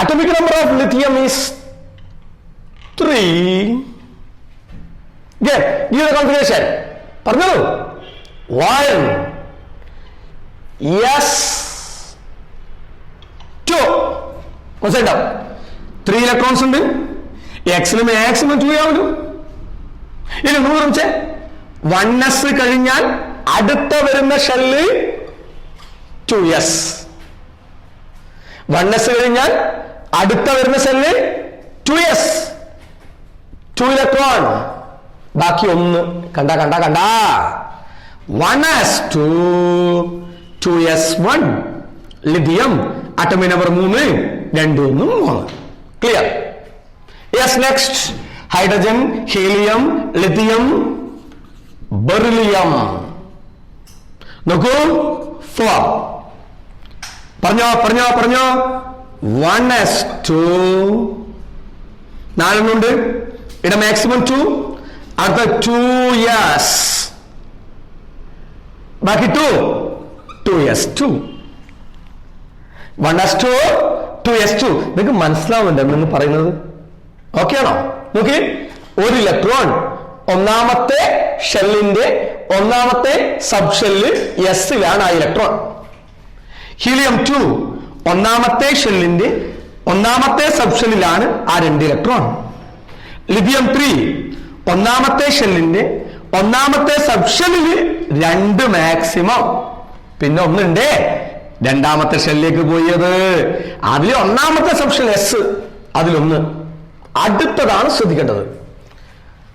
Atomic number of lithium is 3. Give the configuration. പറഞ്ഞോളൂ. 1 s2. മനസ്സിലായോ? 3 ഇലക്ട്രോൺസ് ഉണ്ട്. എക്സിന് മാക്സിമം 2 ആവുള്ളൂ. ഇനി 1s കഴിഞ്ഞാൽ അടുത്ത വരുന്ന ഷെല്ല് 2s. 1s കഴിഞ്ഞാൽ അടുത്ത വരുന്ന സെല്ല് 2s, 2 ഇലക്ട്രോൺ, ബാക്കി 1. കണ്ട 1s2, 2s1. Lithium atomic number 3, 2, 1, 3. Clear? Yes. Next hydrogen, helium, lithium, beryllium. നോക്കൂ, 4. പറഞ്ഞോ. 1s2, 4 ഉണ്ട്. ഇവിടെ മാക്സിമം 2, അടുത്ത 2s, ബാക്കി 2s2. 1s2, 2s2. നിങ്ങൾക്ക് മനസ്സിലാവുന്നുണ്ട് എന്ന് പറയുന്നത്? ഓക്കെ ആണോ? നോക്കി, ഒരു ഇലക്ട്രോൺ ഒന്നാമത്തെ ഷെല്ലിന്റെ ഒന്നാമത്തെ സബ് ഷെല്ല് എസിലാണ് ആ ഇലക്ട്രോൺ. ഹീലിയം 2 ഒന്നാമത്തെ ഷെല്ലിന്റെ ഒന്നാമത്തെ സബ് ഷെല്ലിലാണ് ആ 2 ഇലക്ട്രോൺ. ലിഥിയം 3 ഒന്നാമത്തെ ഷെല്ലിന്റെ ഒന്നാമത്തെ സബ് ഷെല്ലില് 2 മാക്സിമം, പിന്നെ 1 ഉണ്ട് രണ്ടാമത്തെ ഷെല്ലിലേക്ക് പോയത്. അതിൽ ഒന്നാമത്തെ സബ് ഷെൽ എസ്, അതിലൊന്ന്. അടുത്തതാണ് ശ്രദ്ധിക്കേണ്ടത്.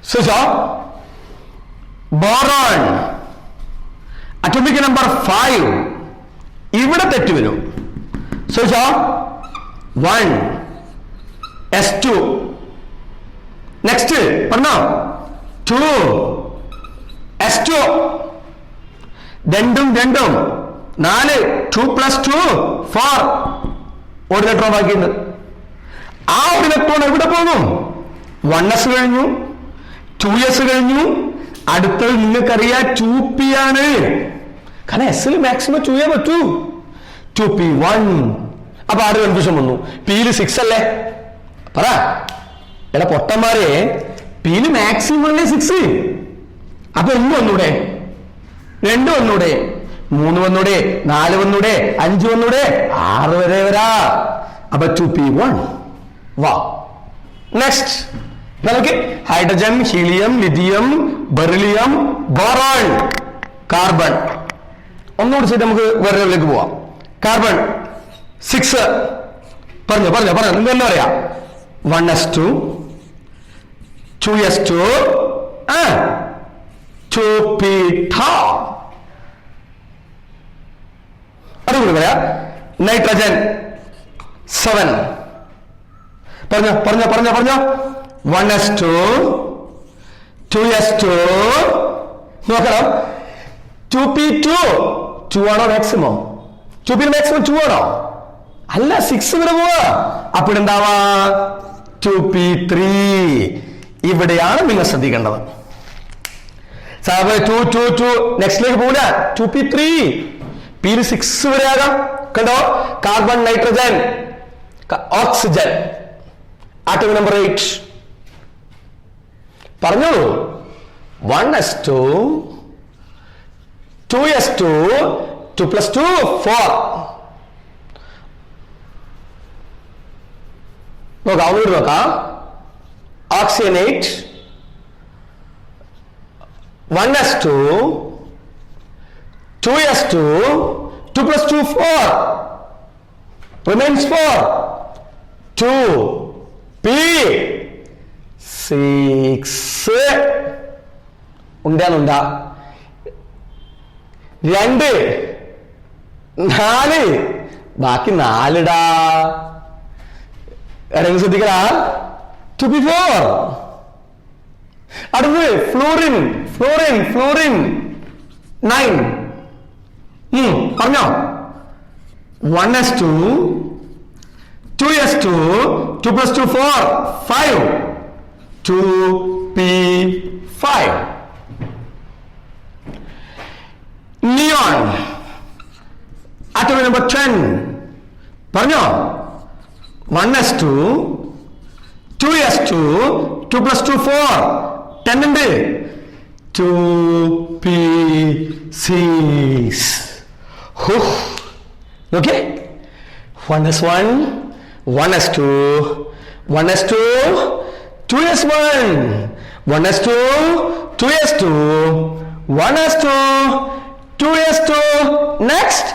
ശ്രദ്ധിച്ചോ? ബോറോൺ. Atomic number 5. ഇവിടെ തെറ്റ് വരും. So 1 s2. നെക്സ്റ്റ് പറഞ്ഞോ 2 s2. രണ്ടും 4 2 + 2 4. ഒരു ഇലക്ട്രോൺ ബാക്കിയുണ്ട്. ആ ഒരു ഇലക്ട്രോൺ എവിടെ പോകും? 1s കഴിഞ്ഞു, 2s കഴിഞ്ഞു, അടുത്തത് നിങ്ങൾക്കറിയാം 2p ആണ്. കാരണം എസിൽ മാക്സിമം 2 പറ്റൂ. 2p1. അപ്പൊ ആര് കൺഫ്യൂഷൻ വന്നു? പിയിൽ 6 അല്ലേ? പറ എടാ പൊട്ടന്മാരെ, പിയിൽ മാക്സിമം അല്ലേ 6? അപ്പൊ 1 വന്നൂടെ, 2 വന്നൂടെ, 3 വന്നൂടെ, 4 വന്നൂടെ, 5 വന്നൂടെ, 6 വരെ വരാ. അപ്പൊ 2p1. വാ. നെക്സ്റ്റ് നമുക്ക് hydrogen, helium, lithium, beryllium, boron, carbon. ഒന്നുകൂടി ചെയ്ത് നമുക്ക് വേറെ ലെവലിലേക്ക് പോവാം. കാർബൺ 6. പറഞ്ഞു നിങ്ങൾക്ക് എന്താ പറയാ? 1s2, 2s2, 2p. അതുകൂടി പറയാ. നൈട്രജൻ 7. പറഞ്ഞോ 1s2, 2s2. നോക്കണം 2p2. 2 ആണോ മാക്സിമം? 2p മാക്സിമം 2 ആണോ? അല്ല, 6 വരെ പോവാ. അപ്പോൾ എന്താവാ? 2p3. ഇവിടെയാണ് നിങ്ങൾ ശ്രദ്ധിക്കേണ്ടത്. 2 നെക്സ്റ്റിലേക്ക് പോകില്ല. 2p3. പിയിൽ 6 വരെ ആകാം. കണ്ടോ? Carbon, nitrogen, oxygen. Atom number 8. പറഞ്ഞു 1s2, 2s2, 2 + 2 4. നോക്കാം. Oxygenate 1s2, 2s2, 2 + 2 4. Remains 4. 2p6. ഉണ്ടാ 2 4. ബാക്കി 4 ഇടങ്ങ് ശ്രദ്ധിക്കടാ. 2p4. അടുത്ത് ഫ്ലൂറിൻ 9. പറഞ്ഞോ 1s2, 2s2, 2 + 2 4 5. 2p5. Neon atom number 10. പറഞ്ഞോ 1s2, 2s2, 2 + 2 4 10 ഉണ്ട്. 2p6. Okay. 1s1, 1s2, 1s2, 2s1, 1s2, 2s2, 1s2, 2s2. Next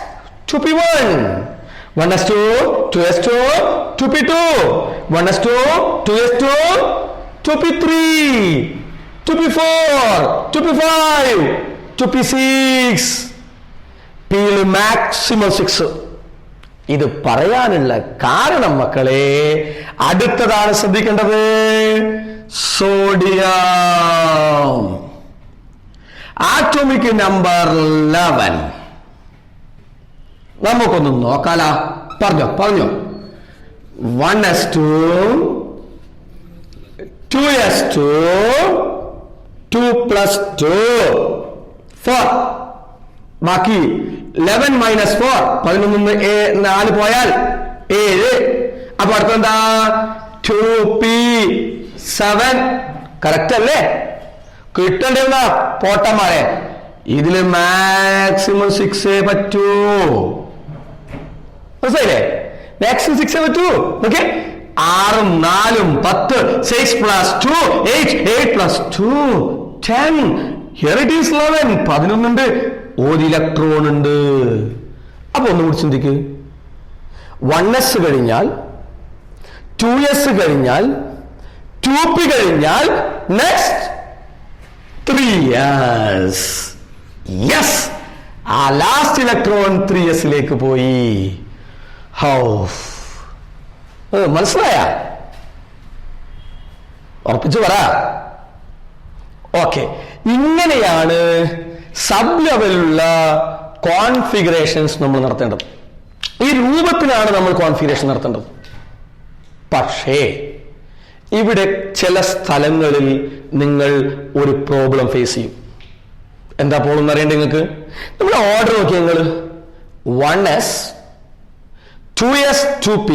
2p1. 1s2, 2s2, 2p2, 1s2, 2s2, 2p3, 2p4, 2p5, 2p6. പിയിൽ maximum 6. ഇത് പറയാനുള്ള കാരണം മക്കളെ അടുത്തതാണ് ശ്രദ്ധിക്കേണ്ടത്. Sodium atomic number 11. നമുക്കൊന്ന് നോക്കാലാ. പറഞ്ഞോ 1s2, 2s2, 2 + 2 4. ബാക്കി 11 - 4. 11 4 പോയാൽ 7. അപ്പൊ അടുത്തെന്താ? 2p7. കറക്റ്റ് അല്ലേ? കിട്ടേണ്ട പോട്ടന്മാരെ. ഇതില് മാക്സിമം 6 പറ്റൂ. മനസ്സിലായില്ലേ? മാക്സിമം 6 പറ്റൂ. ഓക്കെ. 6ഉം 4ഉം 10. 6 + 2 8. 8 + 2 10. Here it is 11. 11 ഉണ്ട്. ഒരു ഇലക്ട്രോൺ ഉണ്ട്. അപ്പൊ ഒന്നുകൂടി ചിന്തിക്ക്. 1s കഴിഞ്ഞാൽ 2s കഴിഞ്ഞാൽ 2p കഴിഞ്ഞാൽ നെക്സ്റ്റ് 3s. യെസ്, ആ ലാസ്റ്റ് ഇലക്ട്രോൺ 3s പോയി. ഹൗ മനസ്സിലായ? ഉറപ്പിച്ചു പറ. ഓക്കെ, ഇങ്ങനെയാണ് സബ് ലെവലിലുള്ള കോൺഫിഗറേഷൻസ് നമ്മൾ നടത്തേണ്ടത്. ഈ രൂപത്തിലാണ് നമ്മൾ കോൺഫിഗറേഷൻ നടത്തേണ്ടത്. പക്ഷേ ഇവിടെ ചില സ്ഥലങ്ങളിൽ നിങ്ങൾ ഒരു പ്രോബ്ലം ഫേസ് ചെയ്യും. എന്താ പ്രോബ്ലം അറിയണ്ടേ നിങ്ങൾക്ക്? നമ്മുടെ ഓർഡർ നോക്കിയാൽ നിങ്ങൾ 1s 2s 2p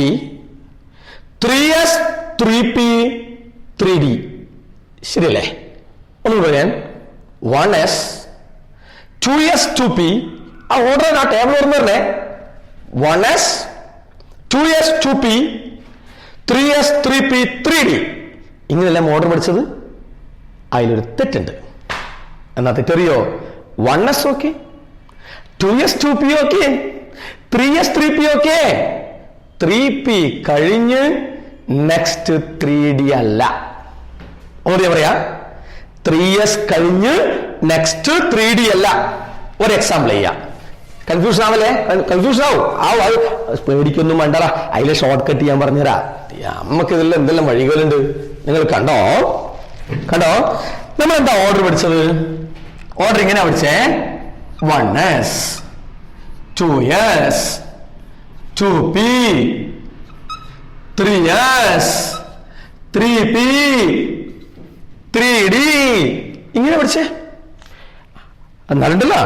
3s 3p 3d, ശരിയല്ലേ? ഒന്ന് പറയാൻ 1s 2s 2p, ആ ഓർഡർ ആ ടേബിൾ ഓർമ്മ വരണേ. 1s 2s 2p 3s 3p 3d, ഇങ്ങനെല്ലാം order പഠിച്ചത്. അതിലൊരു തെറ്റുണ്ട്. എന്നാ തെറ്ററിയോ? 1s okay, 2s 2p okay, 3s 3p okay, 3p കഴിഞ്ഞ് നെക്സ്റ്റ് 3d അല്ല. ഓർമ്മ പറയാ, 3s കഴിഞ്ഞ് നെക്സ്റ്റ് 3d അല്ല. ഒരു എക്സാമ്പിൾ ചെയ്യാം. കൺഫ്യൂഷൻ ആവല്ലേ? കൺഫ്യൂഷൻ ആവും. പേടിക്കൊന്നും വേണ്ടടാ, അതിലെ ഷോർട്ട് കട്ട് ചെയ്യാൻ പറഞ്ഞുതരാ. നമുക്ക് ഇതിൽ എന്തെല്ലാം വഴികളുണ്ട് നിങ്ങൾ കണ്ടോ? നമ്മൾ എന്താ ഓർഡർ പഠിച്ചത്? ഓർഡർ ഇങ്ങനെ പഠിച്ചേ: 1s 2s 2p 3s 3p 3d, ഇങ്ങനെ പഠിച്ചേ. എന്നാലുണ്ടല്ലോ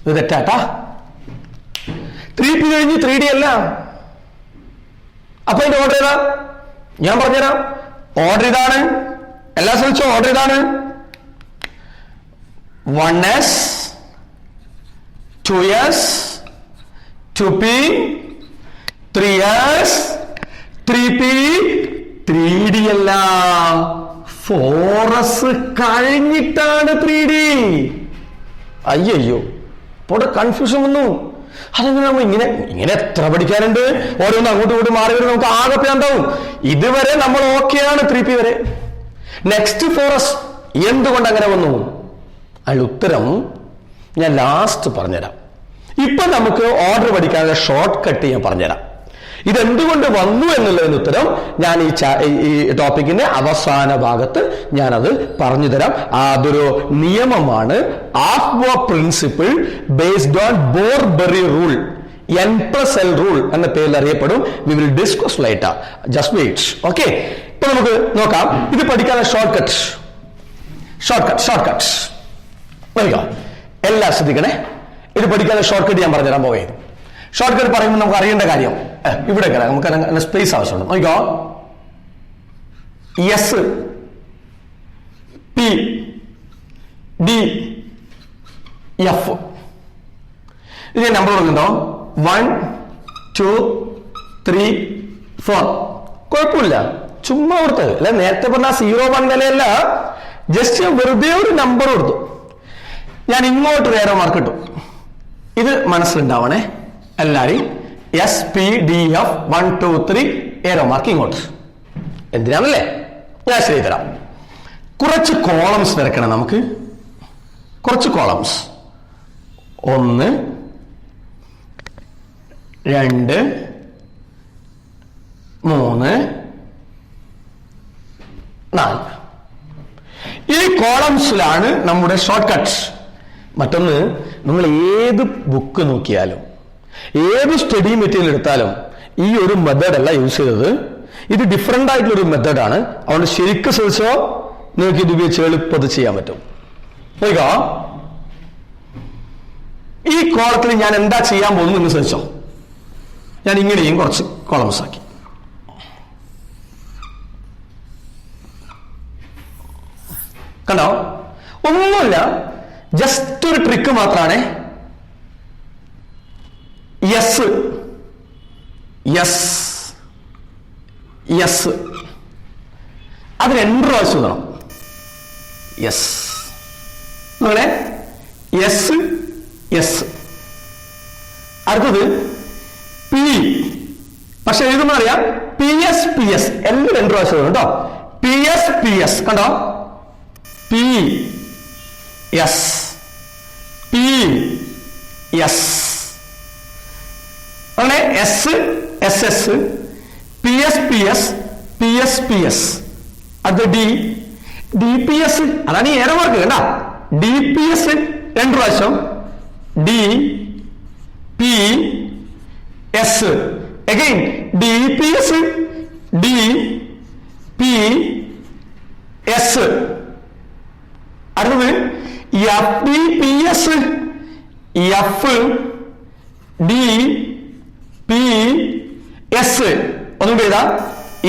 ഇത് തെറ്റാട്ടാ. 3p കഴിഞ്ഞ് 3d അല്ല. അപ്പൊ അതിന്റെ ഓർഡർ ഏതാ? ഞാൻ പറഞ്ഞുതരാം. ഓർഡർ ഇതാണ്. എല്ലാ ശ്രമിച്ചോ? ഓർഡർ ഇതാണ്: 1s 2s 2p 3s 3p 3d അല്ല, 4s കഴിഞ്ഞിട്ടാണ് 3d. അയ്യോ, ഇവിടെ കൺഫ്യൂഷൻ വന്നു. അതെങ്ങനെ നമ്മൾ ഇങ്ങനെ എത്ര പഠിക്കാനുണ്ട്? ഓരോന്ന് അങ്ങോട്ടും ഇങ്ങോട്ടും മാറി വരും, നമുക്ക് ആകെ ഉണ്ടാവും. ഇതുവരെ നമ്മൾ ഓക്കെയാണ് 3p വരെ. നെക്സ്റ്റ് 4s എന്തുകൊണ്ട് അങ്ങനെ വന്നു? അതിന്റെ ഉത്തരം ഞാൻ ലാസ്റ്റ് പറഞ്ഞുതരാം. ഇപ്പൊ നമുക്ക് ഓർഡർ പഠിക്കാനുള്ള ഷോർട്ട് കട്ട് ഞാൻ പറഞ്ഞുതരാം. ഇതെന്തുകൊണ്ട് വന്നു എന്നുള്ളതിന് ഉത്തരം ഞാൻ ഈ ടോപ്പിക്കിന്റെ അവസാന ഭാഗത്ത് ഞാനത് പറഞ്ഞു തരാം. അതൊരു നിയമമാണ്, aufbau principle based on Bohr Bury rule, N+L rule എന്ന പേരിൽ അറിയപ്പെടും. We will discuss later. Just wait. Okay, ഇപ്പൊ നമുക്ക് നോക്കാം. ഇത് പഠിക്കാനുള്ള ഷോർട്ട് കട്ട് എല്ലാം ശ്രദ്ധിക്കണേ. ഇത് പഠിക്കാനുള്ള ഷോർട്ട് കട്ട് ഞാൻ പറഞ്ഞുതരാൻ പോയത്. ഷോർട്ട് കട്ട് പറയുമ്പോൾ നമുക്ക് അറിയേണ്ട കാര്യം ഇവിടെ നമുക്ക് സ്പേസ് ആവശ്യമുണ്ട്. നോക്കിക്കോ: എസ് പി ഡി എഫ്. ഇത് ഞാൻ നമ്പർ കൊടുക്കുന്നുണ്ടോ? 1 2 3 4. കുഴപ്പമില്ല, ചുമ്മാ കൊടുത്തത് അല്ല. നേരത്തെ പറഞ്ഞ 0 1 വിലയല്ല, ജസ്റ്റ് വെറുതെ ഒരു നമ്പർ കൊടുത്തു. ഞാൻ ഇങ്ങോട്ട് വേറെ മാർക്ക് കിട്ടും. ഇത് മനസ്സിലുണ്ടാവണേ എല്ലാരും. SPDF 1 2 3 ഏരോ മാർക്ക് ഇങ്ങോട്ട്. എന്തിനാണല്ലേ? ഞാൻ ശരി തരാം. കുറച്ച് കോളംസ് നിരക്കണം നമുക്ക്. കുറച്ച് കോളംസ് 1 2 3 4. ഈ കോളംസിലാണ് നമ്മുടെ ഷോർട്ട് കട്ട്. മറ്റൊന്ന്, നിങ്ങൾ ഏത് ബുക്ക് നോക്കിയാലും ഏത് സ്റ്റഡി മെറ്റീരിയൽ എടുത്താലും ഈ ഒരു മെത്തേഡ് അല്ല യൂസ് ചെയ്തത്. ഇത് ഡിഫറെന്റ് ആയിട്ടുള്ള ഒരു മെത്തേഡാണ്. അതുകൊണ്ട് ശരിക്കും ശ്രദ്ധിച്ചോ, നിങ്ങൾക്ക് ഇത് ഉപയോഗിച്ച് എളുപ്പത് ചെയ്യാൻ പറ്റും. നോക്കോ, ഈ കോളത്തിൽ ഞാൻ എന്താ ചെയ്യാൻ പോകുന്നു എന്ന് ശ്രദ്ധിച്ചോ. ഞാൻ ഇങ്ങനെയും കുറച്ച് കോളംസ് ആക്കി. കണ്ടോ? ഒന്നുമില്ല, ജസ്റ്റ് ഒരു ട്രിക്ക് മാത്രമാണ്. യെസ് യെസ് യെസ്, അത് 2 പ്രാവശ്യം എഴുതണം. യെസ് അങ്ങനെ യെസ് യെസ്. അടുത്തത് പി, പക്ഷെ എഴുതുമ്പോൾ അറിയാം PS PS, എല്ലാം 2 പ്രാവശ്യം എഴുതണം കേട്ടോ. PS PS കണ്ടോ? പി എസ് പി എസ് അങ്ങനെ S S S P S P S P S P S അത് ഡി ഡി പി എസ് അതാണ് ഈ ഏറെ മാർക്ക് കേട്ടാ ഡി പി എസ് 2 പ്രാവശ്യം D P S again D P S D P S അടുത്തത് F D P S F D P S ഒന്നുകൂടി എഴുതാ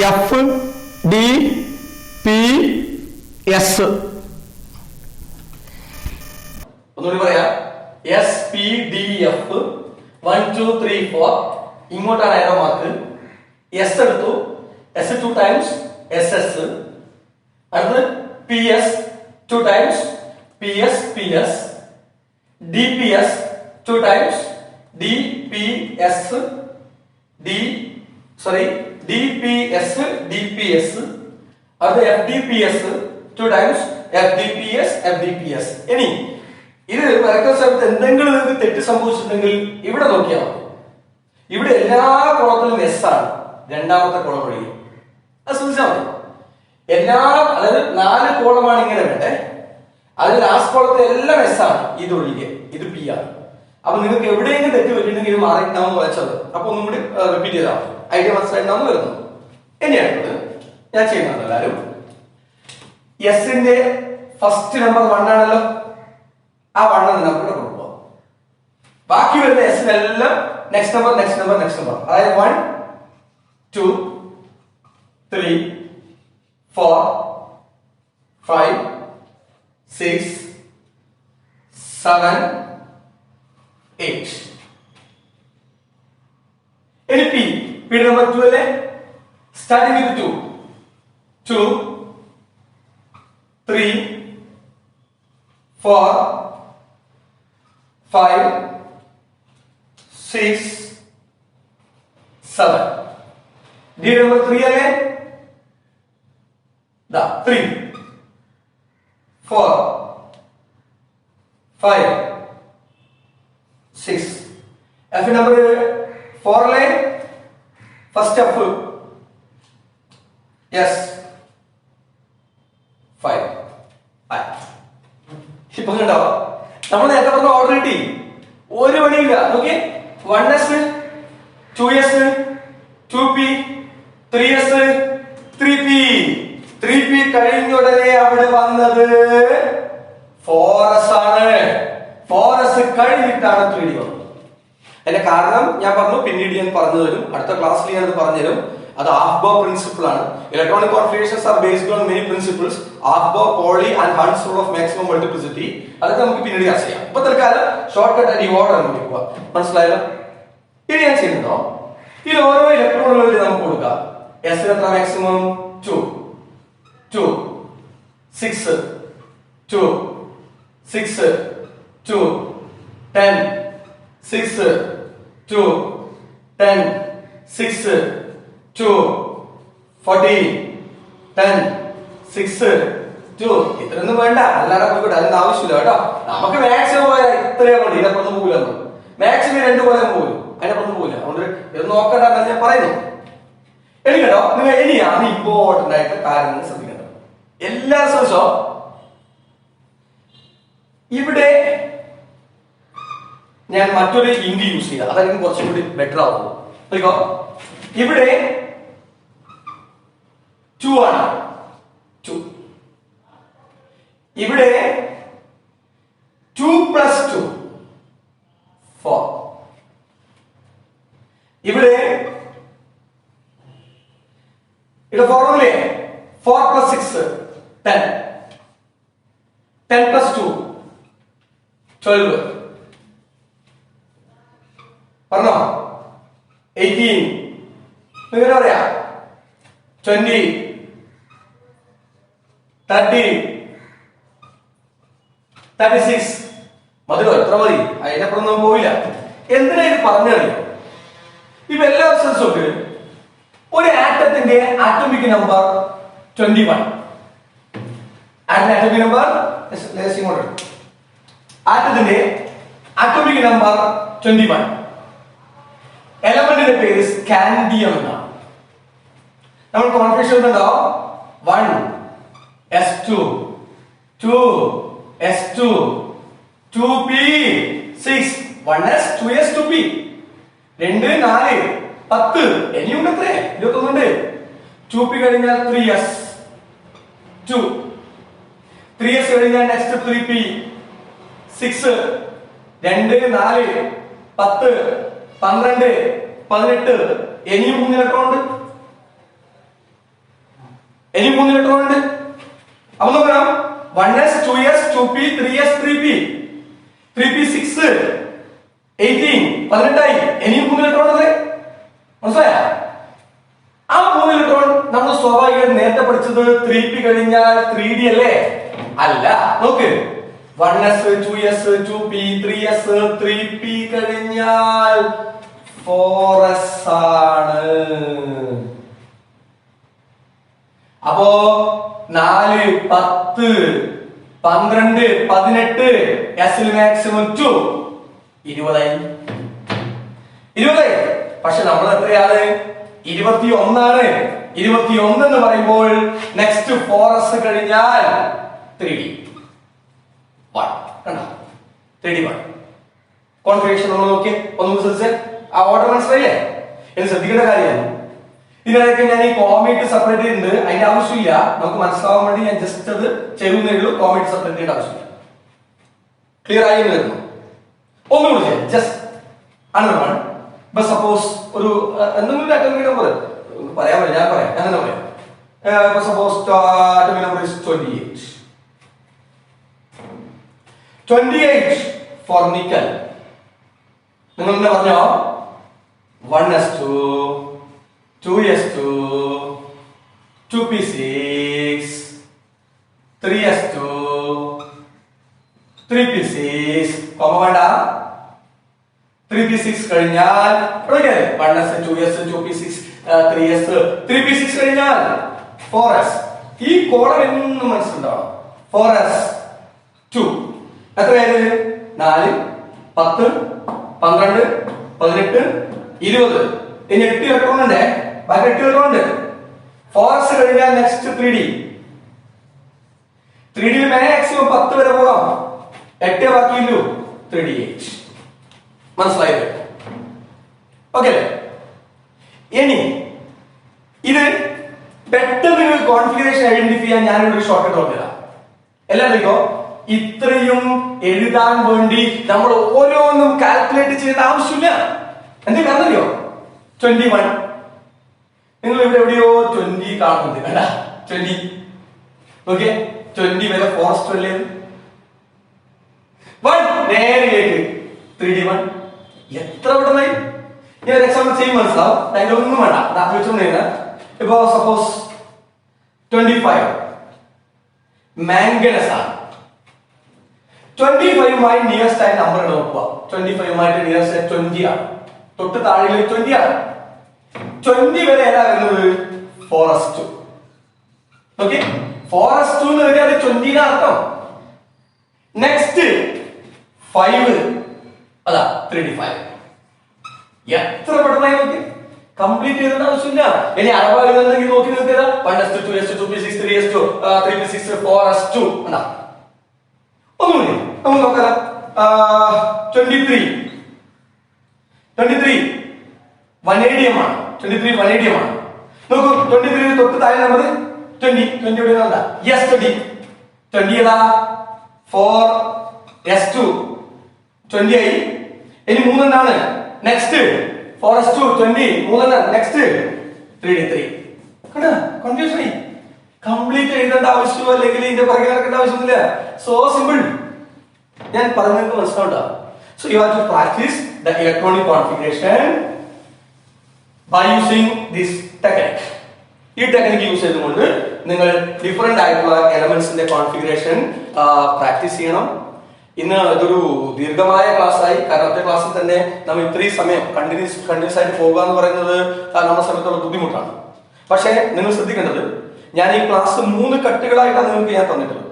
F D P S ഒന്നുകൂടി പറയാം എസ് പി ഡി എഫ് 1 2 3 4 ഇങ്ങോട്ടാണ് ഏറോ മാർക്ക് എസ് എടുത്തു S 2 times S S അടുത്ത് P S 2 times P S P S D P S 2 times D P S D P S D P S അടുത്ത് F D P S 2 times F D P S F D P S. ഇനി ഇത് വരക്കുന്ന സമയത്ത് എന്തെങ്കിലും നിങ്ങൾക്ക് തെറ്റ് സംഭവിച്ചിട്ടുണ്ടെങ്കിൽ ഇവിടെ നോക്കിയാൽ മതി. ഇവിടെ എല്ലാ കോളത്തിലും എസ് ആണ് രണ്ടാമത്തെ കോളം ഒഴികെ. അത് ശ്രദ്ധിച്ചാൽ മതി. അതായത് 4 കോളമാണ് ഇങ്ങനെ വേണ്ടേ, അതിൽ ലാസ്റ്റ് കോളത്തെ എല്ലാം എസ് ആണ്, ഇത് ഒഴികെ ഇത് പി ആണ്. അപ്പൊ നിങ്ങൾക്ക് എവിടെയെങ്കിലും തെറ്റ് പറ്റിയിട്ടുണ്ടെങ്കിൽ ഇത് മാറിയിട്ടാണെന്ന് വായിച്ചത്. അപ്പൊ ഒന്നും കൂടി റിപ്പീറ്റ് ചെയ്താൽ ഐഡിയ മനസ്സിലായിട്ടാണ് വരുന്നത്. ഇനിയാണ് ഞാൻ ചെയ്യുന്നത് എല്ലാവരും എസിന്റെ ഫസ്റ്റ് നമ്പർ 1 ആണല്ലോ, ആ 1 നമുക്ക് ഇവിടെ കൊടുക്കുക. ബാക്കി വരുന്ന എസിനെല്ലാം next number next number next number, അതായത് 1 2 3 4 5 6 7 8. ഇനി പി നമ്പർ 2 അല്ലേ, സ്റ്റാർട്ടിംഗ് വിത്ത് 2 3 4 5 6 7. ഡി നമ്പർ 3 അല്ലേ, 3 4 5 6. എഫ് നമ്പർ 4 അല്ലേ, ഫസ്റ്റ് എഫ് യെസ് 5. ഇപ്പൊ കണ്ടോ നമ്മൾ നേരത്തെ പറഞ്ഞ ഓർഡർ കിട്ടി, ഒരു പണിയില്ല. നോക്കിയേ 1s 2s 2p 3s 3p 3p കഴിഞ്ഞുടനെ അവിടെ വന്നത് 4s ആണ്. 4s കഴിഞ്ഞിട്ടാണ് 3d വന്നത്. അതിന്റെ കാരണം ഞാൻ പറഞ്ഞു, പിന്നീട് ഞാൻ പറഞ്ഞു തരും, അടുത്ത ക്ലാസ്സിൽ ഞാൻ അത് പറഞ്ഞുതരും. അത് Aufbau പ്രിൻസിപ്പിൾ ആണ്. Electronic configurations are based on many principles, Aufbau, Pauli and Hund's rule of maximum multiplicity. അതൊക്കെ നമുക്ക് പിന്നീട് ചർച്ച ചെയ്യാം. ഇപ്പൊ തൽക്കാലം ഷോർട്ട് കട്ട് ആയിട്ട് ഈ ഓർഡർ നമുക്ക് പോവാം. മനസ്സിലായല്ലോ? ഇനി ഞാൻ ചെയ്യുന്നുണ്ടോ, ഇതിൽ ഓരോ ഇലക്ട്രോണുകളിൽ നമുക്ക് കൊടുക്കാം. എസ് എത്ര മാക്സിമം 2 2 6 2 6 2 10 6 2 10 6 2 14 10 6 2. ഇത്രയൊന്നും വേണ്ട, അല്ലാതെ പോയിക്കോട്ടെ, അതിന്റെ ആവശ്യമില്ല കേട്ടോ. നമുക്ക് മാക്സിമം പോയാൽ ഇത്രയും മതി, ഇതിനപ്പുറം പോകില്ല. മാക്സിമം 2 പോലെ പോകും, അതിനപ്പുറം പോകില്ല. അതുകൊണ്ട് ഇത് നോക്കണ്ടെന്ന് ഞാൻ പറയുന്നു. കേട്ടോ, നിങ്ങൾ ഇനിയാണ് ഇമ്പോർട്ടന്റ് ആയിട്ടുള്ള കാര്യങ്ങൾ ശ്രദ്ധിക്കേണ്ടത്. എല്ലാവരും ശ്രദ്ധിച്ചോ, ഇവിടെ ഞാൻ മറ്റൊരു ഇങ്ക് യൂസ് ചെയ്ത, അതായിരിക്കും കുറച്ചും കൂടി ബെറ്റർ ആവുന്നത്. നോക്കിക്കോ, ഇവിടെ 2 ആണ്, 2. ഇവിടെ 2 + 2 4. ഇവിടെ 4 + 6 10 10 + 2 12 പറഞ്ഞോ 18. എങ്ങനെ പറയാ 20 30 36. മതിയോ? എത്ര മതി, അതിനപ്പുറം ഒന്നും പോയില്ല. എന്തിനാ ഇത് പറഞ്ഞറിയോ? ഇപ്പൊ എല്ലാ ദിവസവും ഒരു ആറ്റത്തിന്റെ ആറ്റോമിക് നമ്പർ 21, ആറ്റത്തിന്റെ ആറ്റോമിക് നമ്പർ ഇങ്ങോട്ട്. ആറ്റത്തിന്റെ ആറ്റോമിക് നമ്പർ 21. എലമെന്റിന്റെ പേര് സ്കാൻഡിയം എന്നാണ്. നമ്മൾ കോൺഫിഗറേഷൻ ഉണ്ടോ? 1 s2 2 s2 2p6 1s 2s 2p 2 4 10 ഇനിയുണ്ട് എത്രേ 21 ഉണ്ട്. 2p കഴിഞ്ഞാൽ 3s 2 3s കഴിഞ്ഞാൽ നെക്സ്റ്റ് 3p 6 2 4 10 12 18 ഇനിയും 3 ഇലക്ട്രോൺ ഉണ്ട്. ഇനിയും 3 ഇലക്ട്രോൺ ഉണ്ട്. അപ്പൊ നോക്കണം 1s 2s 2p 3s 3p 3p 6 18 18ആയി. ഇനിയും 3 ഇലക്ട്രോൺ ഉണ്ട്. മനസ്സിലായ? ആ 3 ഇലക്ട്രോൺ നമ്മൾ സ്വാഭാവികമായിട്ട് നേരത്തെ പഠിച്ചത് 3p കഴിഞ്ഞാൽ 3d അല്ലേ? അല്ല. നോക്ക് 1s 2s 2p 3s 3p കഴിഞ്ഞാൽ 4s ആണ്. അപ്പോ 4 10 12 18 എസിൽ മാക്സിമം 2 20ആയി. പക്ഷെ നമ്മൾ എത്രയാണ്? 21 ആണ്. 21 എന്ന് പറയുമ്പോൾ നെക്സ്റ്റ് 4s കഴിഞ്ഞാൽ 3d 1 കണ്ടോ? 3d 1 കോൺഫിഗറേഷൻ നമ്മൾ നോക്കിയേ. ഒന്നും ശ്രദ്ധിച്ചേ. ആ ഓർഡർ മനസ്സിലായില്ലേ? ഇത് ശ്രദ്ധിക്കേണ്ട കാര്യമാണ്. ഇതിനിടയ്ക്ക് ഞാൻ ഈ കോമേറ്റ് സെപ്പറേറ്റ് ചെയ്യുന്നുണ്ട്. അതിന്റെ ആവശ്യമില്ല. നമുക്ക് മനസ്സിലാവാൻ വേണ്ടി ഞാൻ ജസ്റ്റ് അത് ചെയ്യുന്നേ ഉള്ളൂ. കോമേറ്റ് സെപ്പറേറ്റ് ചെയ്യേണ്ട ആവശ്യമില്ല. ക്ലിയർ ആയി വരുന്നു. ഒന്നുകൂടി ചെയ്യാം. ജസ്റ്റ് അനദർ ബസ് സപ്പോസ് ഒരു എന്തെങ്കിലും ആറ്റോമിക് നമ്പർ പറയാൻ പറ്റില്ല. ഞാൻ പറയാം. അങ്ങനെ പറയാം. Suppose atomic number is 28. 28 for nickel. നിങ്ങൾ എന്താ പറഞ്ഞോ? 1s2 2s2 2p6 3s2 3p6 comma വേണ്ട. 3p6 കഴിഞ്ഞാൽ 1s 2s 2p6 3s 3p6 കഴിഞ്ഞാൽ 4s. ഈ കോളം എന്ന് മനസ്സിലുണ്ടാവണം. 4s 2 എത്രയായത്? 4 10 12 18 20 ഇനി 8 ഇലക്ട്രോൺ ഉണ്ട്. ബാക്കി 8 ഇലക്ട്രോൺ ഉണ്ട്. 4s കഴിഞ്ഞാൽ നെക്സ്റ്റ് 3d. 3d മാക്സിമം 10 വരെ പോകാം. 8 ബാക്കിയുള്ളൂ. 3d8 മനസ്സിലായത്? ഓക്കെ. ഇനി ഇത് പെട്ടെന്ന് കോൺഫിഗറേഷൻ ഐഡന്റിഫൈ ചെയ്യാൻ ഞാനൊരു ഷോർട്ട് കട്ട് പറഞ്ഞുതരാം. എല്ലാവർക്കോ ഇത്രയും എഴുതാൻ വേണ്ടി നമ്മൾ ഓരോന്നും കാൽക്കുലേറ്റ് ചെയ്യേണ്ട ആവശ്യമില്ല. എന്ത് കാരണമല്ലോ? 21 നിങ്ങൾ ഇവിടെ എവിടെയോ 20 കാണുന്നുണ്ട്. കണ്ട 20. ഓക്കെ. 20 വരെ ഫോറസ്റ്റ് അല്ലേ? 1 നേരിലേക്ക് 3d 1 എത്ര പെട്ടെന്നായി. ഞാൻ ഒരു എക്സാമ്പിൾ ചെയ്യും മനസ്സിലാവും. അതിന്റെ ഒന്നും വേണ്ട. വെച്ചോണ്ടിരുന്ന ഇപ്പൊ സപ്പോസ് 25 മാംഗനസ് ആണ്. 25മായി നിയറസ്റ്റ് ആയ നമ്പർ നോക്കുക. 25മായിട്ട് നിയറസ്റ്റ് 20 ആണ്. തൊട്ട് താഴെ 20 ആണ്. 20 വരെ ഏതാ വരുന്നത്? 4s2. ഓക്കെ. 4s2 എന്ന് പറഞ്ഞാൽ 20 അർത്ഥം. നെക്സ്റ്റ് 5 അതാ 3d5. എത്ര പെട്ടെന്നായി നോക്കി. കംപ്ലീറ്റ് ചെയ്യേണ്ട ആവശ്യമില്ല. ഇനി അറബാണെങ്കിൽ നോക്കി നോക്കിയതാ 1s2 2s2 2p6 3s2 3p6 4s2 എന്നാ. ഒന്നുമില്ല. നമുക്ക് നോക്കാം. 23 വനേഡിയം ആണ്. 23 വനേഡിയം ആണ്. നോക്കൂ 23 തൊട്ട് താഴെ നമ്പർ 20 ഇവിടെ എന്താ? യെസ് 20 ഏതാ? 4s2 20 ആയി. ഇനി 3 എന്താണ്? Next 4s2 20 3 next 3d3. കണ്ടോ? കൺഫ്യൂഷൻ ആയി. കംപ്ലീറ്റ് എഴുതേണ്ട ആവശ്യമോ അല്ലെങ്കിൽ ഇതിന്റെ പുറകെ നടക്കേണ്ട ആവശ്യമൊന്നുമില്ല. So simple. ഞാൻ പറഞ്ഞത് മനസ്സിലാവണ്ട. So you have to practice the electronic configuration by using this technique. ഈ ടെക്നിക് യൂസ് ചെയ്തുകൊണ്ട് നിങ്ങൾ ഡിഫറെന്റ് ആയിട്ടുള്ള എലമെന്റ്സിന്റെ കോൺഫിഗറേഷൻ പ്രാക്ടീസ് ചെയ്യണം. ഇന്ന് ഇതൊരു ദീർഘമായ ക്ലാസ് ആയി. കാരണം ഒറ്റ ക്ലാസ്സിൽ തന്നെ നമ്മൾ ഇത്രയും സമയം കണ്ടിന്യൂസ് ആയിട്ട് പോകുക എന്ന് പറയുന്നത് നമ്മുടെ സമയത്തുള്ള ബുദ്ധിമുട്ടാണ്. പക്ഷേ നിങ്ങൾ ശ്രദ്ധിക്കേണ്ടത്, ഞാൻ ഈ ക്ലാസ് 3 കട്ടുകളായിട്ടാണ് നിങ്ങൾക്ക് ഞാൻ തന്നിട്ടുള്ളത്.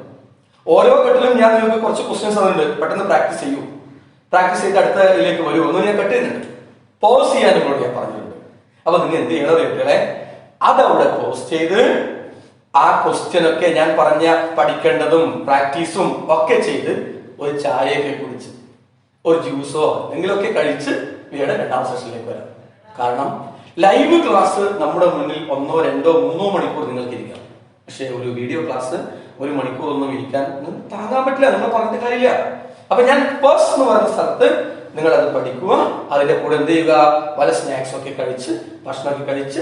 ഓരോ ഘട്ടത്തിലും ഞാൻ നിങ്ങൾക്ക് കുറച്ച് ക്വസ്റ്റ്യൻസ് തന്നിട്ടുണ്ട്, പെട്ടെന്ന് പ്രാക്ടീസ് ചെയ്യൂ, പ്രാക്ടീസ് ചെയ്ത് അടുത്ത ഇതിലേക്ക് വരൂ എന്ന് ഞാൻ കട്ട് ചെയ്യുന്നുണ്ട്. പോസ് ചെയ്യാൻ നിങ്ങളോട് ഞാൻ പറഞ്ഞിട്ടുണ്ട്. അപ്പൊ നിങ്ങൾ എന്ത് ചെയ്യണത് കുട്ടികളെ, അതവിടെ പോസ് ചെയ്ത് ആ ക്വസ്റ്റ്യൻ ഒക്കെ ഞാൻ പറഞ്ഞ പഠിക്കേണ്ടതും പ്രാക്ടീസും ഒക്കെ ചെയ്ത് ഒരു ചായയൊക്കെ കുടിച്ച് ഒരു ജ്യൂസോ എന്തെങ്കിലുമൊക്കെ കഴിച്ച് വീട് രണ്ടാം സെഷനിലേക്ക് വരാം. കാരണം ലൈവ് ക്ലാസ് നമ്മുടെ മുന്നിൽ 1, 2, 3 മണിക്കൂർ നിങ്ങൾക്ക് ഇരിക്കാം. പക്ഷെ ഒരു വീഡിയോ ക്ലാസ് 1 മണിക്കൂർ ഒന്നും ഇരിക്കാൻ താങ്ങാൻ പറ്റില്ല, നിങ്ങൾ പറഞ്ഞിട്ട് കാര്യമില്ല. അപ്പൊ ഞാൻ പേഴ്സ് എന്ന് പറയുന്ന സ്ഥലത്ത് നിങ്ങൾ അത് പഠിക്കുക, അതിന്റെ കൂടെ എന്ത് ചെയ്യുക, പല സ്നാക്സ് ഒക്കെ കഴിച്ച് ഭക്ഷണമൊക്കെ കഴിച്ച്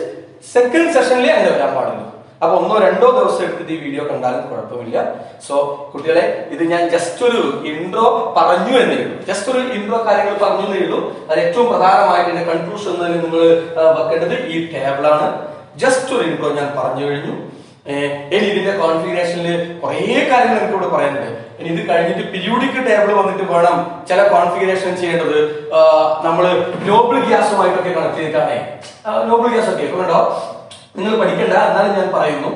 സെക്കൻഡ് സെഷനിലേ അങ്ങനെ വരാൻ പാടില്ല. അപ്പൊ 1, 2 ദിവസം എടുത്തിട്ട് ഈ വീഡിയോ കണ്ടാലും കുഴപ്പമില്ല. സോ കുട്ടികളെ, ഇത് ഞാൻ ജസ്റ്റ് ഒരു ഇൻട്രോ പറഞ്ഞു എന്നേ ഉള്ളൂ, ജസ്റ്റ് ഒരു ഇൻട്രോ കാര്യങ്ങൾ പറഞ്ഞു എന്നേ ഉള്ളൂ. അത് ഏറ്റവും പ്രധാനമായിട്ട് എന്റെ കൺക്ലൂഷൻ എന്നതിൽ നിങ്ങൾ വെക്കേണ്ടത് ഈ ടേബിളാണ്. ജസ്റ്റ് ഒരു ഇൻട്രോ ഞാൻ പറഞ്ഞു കഴിഞ്ഞു. ഇനി ഇതിന്റെ കോൺഫിഗറേഷനിൽ കുറേ കാര്യങ്ങൾ എനിക്ക് ഇവിടെ പറയാനുണ്ട്. ഇനി ഇത് കഴിഞ്ഞിട്ട് പീരിയോഡിക് ടേബിൾ വന്നിട്ട് വേണം ചില കോൺഫിഗറേഷൻ ചെയ്യേണ്ടത്. നമ്മൾ നോബിൾ ഗ്യാസുമായിട്ടൊക്കെ കണക്ട് ചെയ്തിട്ടാണ്. നോബിൾ ഗ്യാസ് ഒക്കെ ഇപ്പൊ കണ്ടോ, നിങ്ങൾ പഠിക്കണ്ട, എന്നാലും ഞാൻ പറയുന്നു.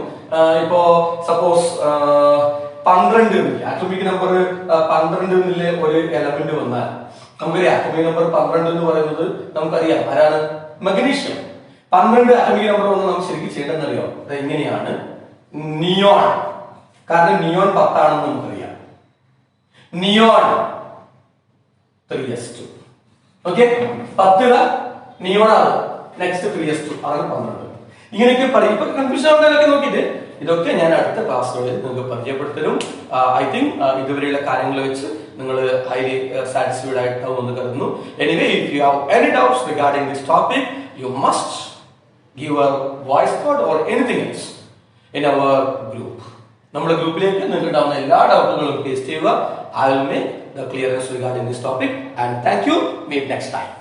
ഇപ്പോ സപ്പോസ് 12 ആറ്റോമിക് നമ്പർ 12 ഒരു എലമെന്റ് വന്നാൽ നമുക്കറിയാം ആറ്റോമിക് നമ്പർ 12 എന്ന് പറയുന്നത് നമുക്കറിയാം ആരാണ്, മഗ്നീഷ്യം. 12 ആറ്റോമിക് നമ്പർ വന്ന് നമുക്ക് ശരിക്കും ചെയ്യേണ്ടതെന്നറിയോ, അത് എങ്ങനെയാണ്, നിയോൺ. കാരണം നിയോൺ 10 ആണെന്ന് നമുക്കറിയാം. Neon 3s2. ഓക്കെ, 10 നിയോൺ ആണ്. നെക്സ്റ്റ് 3s2 അതാണ് 12. ഇങ്ങനെയൊക്കെ പറയും. ഇപ്പൊ കൺഫ്യൂഷൻ ആവുന്നതൊക്കെ നോക്കിയിട്ട് ഇതൊക്കെ ഞാൻ അടുത്ത ക്ലാസ്സുകളിൽ നിങ്ങൾക്ക് പരിചയപ്പെടുത്തലും. ഐ തിങ്ക് ഇതുവരെയുള്ള കാര്യങ്ങൾ വെച്ച് നിങ്ങൾ ഹൈലി സാറ്റിസ്ഫൈഡ് ആയിട്ടാവുമെന്ന് കരുതുന്നു. Anyway, if you have any doubts regarding this topic, you must give a voice note or anything else in our group. നമ്മുടെ ഗ്രൂപ്പിലേക്ക് നിങ്ങൾക്ക് ഉണ്ടാവുന്ന എല്ലാ ഡൗട്ടുകളും പേസ്റ്റ് ചെയ്യുക. I will make the clearance regarding this topic and thank you. Meet next time.